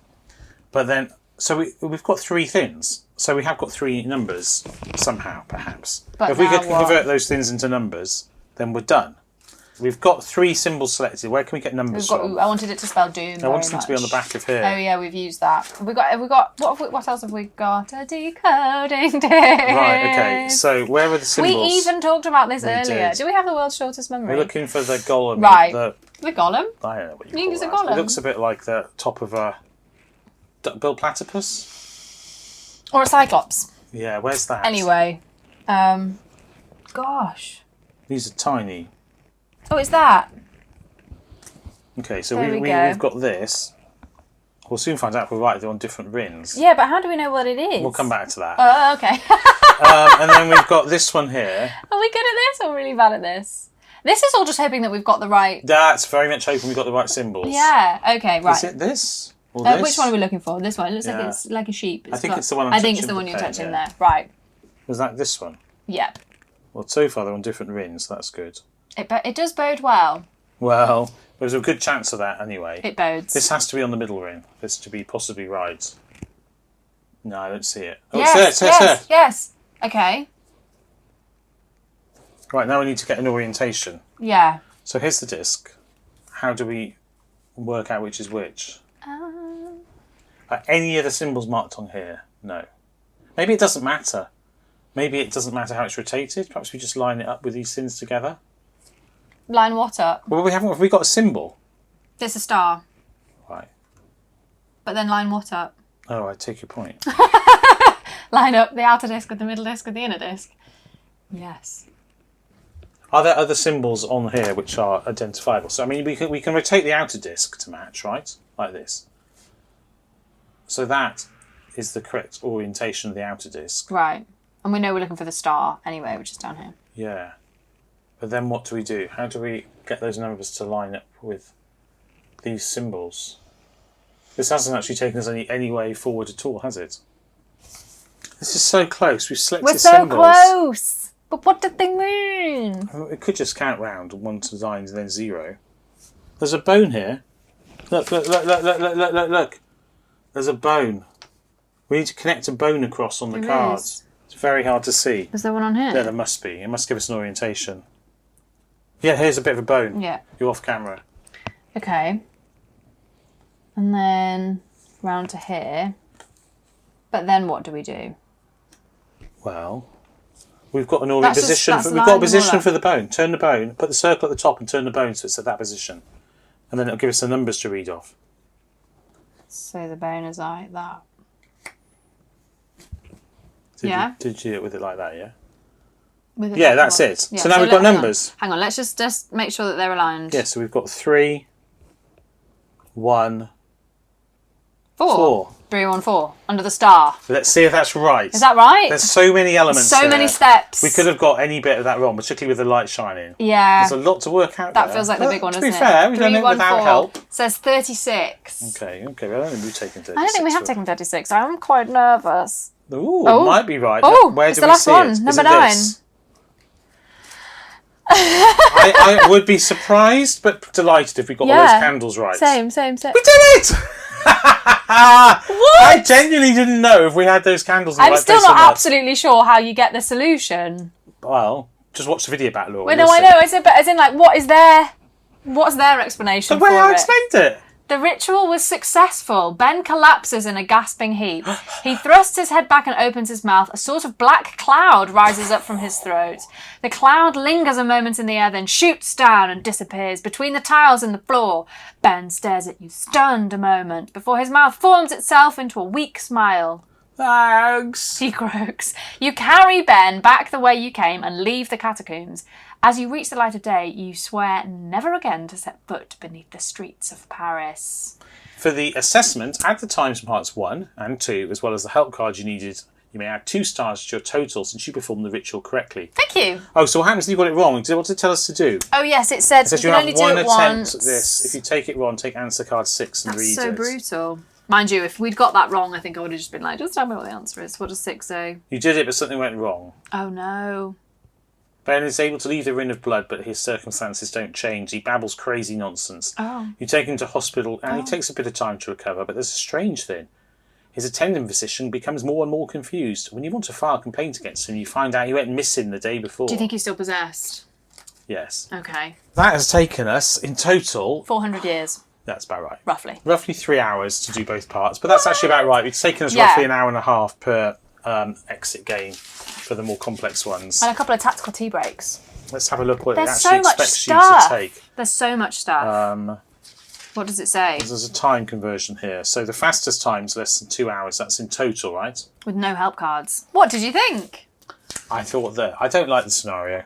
But then, so we've got 3 things. So we have got 3 numbers somehow, perhaps. But if we could convert those things into numbers, then we're done. We've got 3 symbols selected. Where can we get numbers from? I wanted it to spell doom. I wanted it to be on the back of here. Oh yeah, we've used that. Have we got what else have we got? A decoding disc. Right, okay. So where are the symbols? We even talked about this earlier. Do we have the world's shortest memory? We're looking for the golem. Right. The golem? I don't know what you think call it's a that. golem. It looks a bit like the top of a duck-billed platypus. Or a cyclops. Yeah, where's that? Anyway. Gosh. These are tiny. Oh, it's that. Okay, so we've got this. We'll soon find out if we're right. They're on different rings. Yeah, but how do we know what it is? We'll come back to that. Oh, okay. And then we've got this one here. Are we good at this or really bad at this? This is all just hoping that we've got the right... That's very much hoping we've got the right symbols. Yeah, okay, right. Is it this? Or this? Which one are we looking for? This one. It looks like it's like a sheep. I think it's the one I'm touching. I think it's the one you're touching there. Right. Was that this one? Yep. Well, so far they're on different rings, so that's good. It does bode well. Well, there's a good chance of that anyway. It bodes. This has to be on the middle ring. This to be possibly right. No, I don't see it. Oh, yes, it's there. Yes. Okay. Right, now we need to get an orientation. Yeah. So here's the disc. How do we work out which is which? Are any of the symbols marked on here? No. Maybe it doesn't matter. Maybe it doesn't matter how it's rotated. Perhaps we just line it up with these things together. Line what up? Well, have we got a symbol? There's a star. Right. But then line what up? Oh, I take your point. Line up the outer disc with the middle disc with the inner disc. Yes. Are there other symbols on here which are identifiable? So, I mean, we can rotate the outer disc to match, right? Like this. So that is the correct orientation of the outer disc. Right. And we know we're looking for the star anyway, which is down here. Yeah. But then what do we do? How do we get those numbers to line up with these symbols? This hasn't actually taken us any way forward at all, has it? This is so close. We've selected symbols. We're so close! But what did they mean? It could just count round 1 to 9 and then 0. There's a bone here. Look. There's a bone. We need to connect a bone across on the There cards. is. It's very hard to see. Is there one on here? Yeah, there must be. It must give us an orientation. Yeah, here's a bit of a bone. Yeah. You're off camera. Okay. And then round to here. But then what do we do? Well, we've got an That's position. just- that's We've got a line position them all for the bone. Turn the bone. Put the circle at the top and turn the bone so it's at that position, and then it'll give us the numbers to read off. So the bone is like that. Did Yeah. You, did you do it with it like that? Yeah. With Yeah, that's it. Yeah, So now we've got numbers. Hang on, let's just make sure that they're aligned. Yeah. So we've got 3, 1, 4. 4. 3, 1, 4. Under the star. Let's see if that's right. Is that right? There's so many elements. So many there. steps. We could have got any bit of that wrong, particularly with the light shining. Yeah. There's a lot to work out. That there. feels like the But big one, to isn't it? be fair, we've done 3, it 1, without 4 help. says 36. Okay. Well, I don't think we've taken 36. I don't think we have taken 36. I'm quite nervous. Ooh, Oh. might be right. Oh, Where it's do the we last see one, it? Is number it 9. this? I would be surprised but delighted if we got all those candles right. Same. We did it! I genuinely didn't know if we had those candles in the I'm right still place or not absolutely sure how you get the solution. Well, just watch the video back, Laura. Wait, you'll no, I see. know. But as in, like, what's their explanation The way for I it? explained it. The ritual was successful. Ben collapses in a gasping heap. He thrusts his head back and opens his mouth. A sort of black cloud rises up from his throat. The cloud lingers a moment in the air, then shoots down and disappears between the tiles and the floor. Ben stares at you, stunned a moment, before his mouth forms itself into a weak smile. Thanks. He croaks. You carry Ben back the way you came and leave the catacombs. As you reach the light of day, you swear never again to set foot beneath the streets of Paris. For the assessment, add the times from parts 1 and 2, as well as the help card you needed. You may add 2 stars to your total since you performed the ritual correctly. Thank you. Oh, so what happens if you got it wrong? What did it tell us to do? Oh yes, it said It says you you can have only do one it attempt once. at this. If you take it wrong, take answer card 6 and That's read so it. brutal. Mind you, if we'd got that wrong, I think I would have just been like, just tell me what the answer is. What does 6 say? You did it, but something went wrong. Oh no. Ben is able to leave the Ring of Blood, but his circumstances don't change. He babbles crazy nonsense. Oh. You take him to hospital, and he takes a bit of time to recover, but there's a strange thing. His attending physician becomes more and more confused. When you want to file a complaint against him, you find out he went missing the day before. Do you think he's still possessed? Yes. Okay. That has taken us, in total... 400 years, That's about right. roughly. Roughly 3 hours to do both parts, but that's actually about right. It's taken us Yeah. roughly an hour and a half per exit game for the more complex ones. And a couple of tactical tea breaks. Let's have a look what There's it so actually much expects stuff. you to take. There's so much stuff. What does it say? There's a time conversion here. So the fastest time's less than 2 hours. That's in total, right? With no help cards. What did you think? I thought that... I don't like the scenario.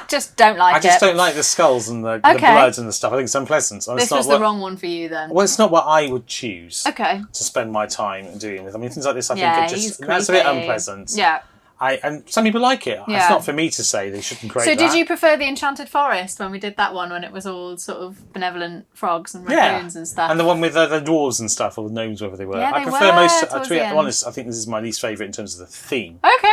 Just don't like it. I just don't like the skulls and the bloods and the stuff. I think it's unpleasant. This was the wrong one for you then. Well, it's not what I would choose Okay. to spend my time doing with. I mean, things like this, I Yeah, think, are he's just... That's a bit creepy. unpleasant. Yeah. And some people like it. Yeah. It's not for me to say they shouldn't create So that. did you prefer the Enchanted Forest when we did that one, when it was all sort of benevolent frogs and raccoons and stuff? And the one with the dwarves and stuff, or the gnomes, whatever they were. Yeah, I they prefer were most... towards To be the end. honest, I think this is my least favourite in terms of the theme. Okay.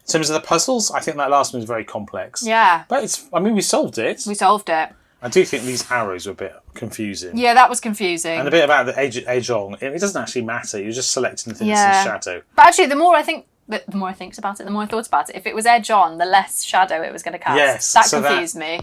In terms of the puzzles, I think that last one was very complex. Yeah. But it's... I mean, we solved it. We solved it. I do think these arrows were a bit confusing. Yeah, that was confusing. And a bit about the edge on. It doesn't actually matter. You're just selecting the things in shadow. But actually, the more I think about it, the more I thought about it. If it was edge on, the less shadow it was going to cast. Yes, That so confused me.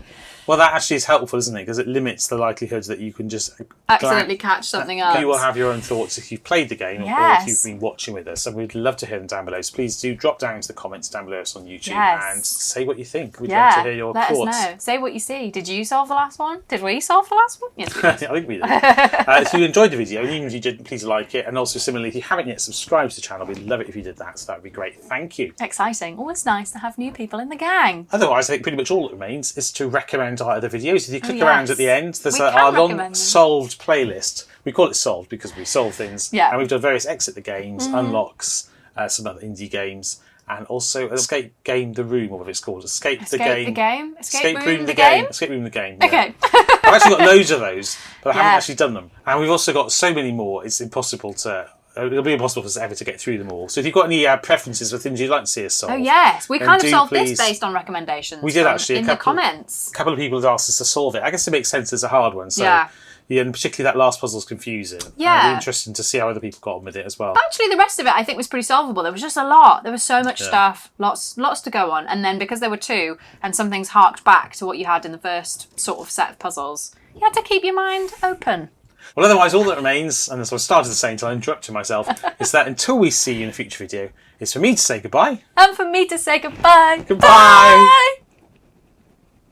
Well, that actually is helpful, isn't it? Because it limits the likelihood that you can just... Accidentally catch something else. You will have your own thoughts if you've played the game or if you've been watching with us. And we'd love to hear them down below. So please do drop down into the comments down below us on YouTube and say what you think. We'd love to hear your let thoughts. us know. Say what you see. Did you solve the last one? Did we solve the last one? Yes, we did. I think we did. If you enjoyed the video, and even if you didn't, please like it. And also, similarly, if you haven't yet subscribed to the channel, we'd love it if you did that. So that would be great. Thank you. Exciting. Always nice to have new people in the gang. Otherwise, I think pretty much all that remains is to recommend our other videos. If you click yes. around at the end, there's We our can long recommend them. solved playlist. We call it solved because we solve things. Yeah. And we've done various exit the games, unlocks, some other indie games, and also Escape Game the Room, or whatever it's called. Escape the Game. Escape Room the Game? Escape Room the Game. Yeah. Okay. I've actually got loads of those, but I haven't Yeah. actually done them. And we've also got so many more, it's impossible to... It'll be impossible for us ever to get through them all. So if you've got any preferences for things you'd like to see us solve... Oh, yes. We then kind of do solved please- this based on recommendations. We did actually. In the comments. A couple of people had asked us to solve it. I guess it makes sense as a hard one. So Yeah. Yeah, and particularly that last puzzle's confusing. Yeah. It'd be interesting to see how other people got on with it as well. Actually, the rest of it I think was pretty solvable. There was just a lot. There was so much stuff, lots to go on. And then because there were two, and some things harked back to what you had in the first sort of set of puzzles, you had to keep your mind open. Well, otherwise, all that remains, and as I started to say until I interrupted myself, is that until we see you in a future video, is for me to say goodbye. And for me to say goodbye. Goodbye. Bye.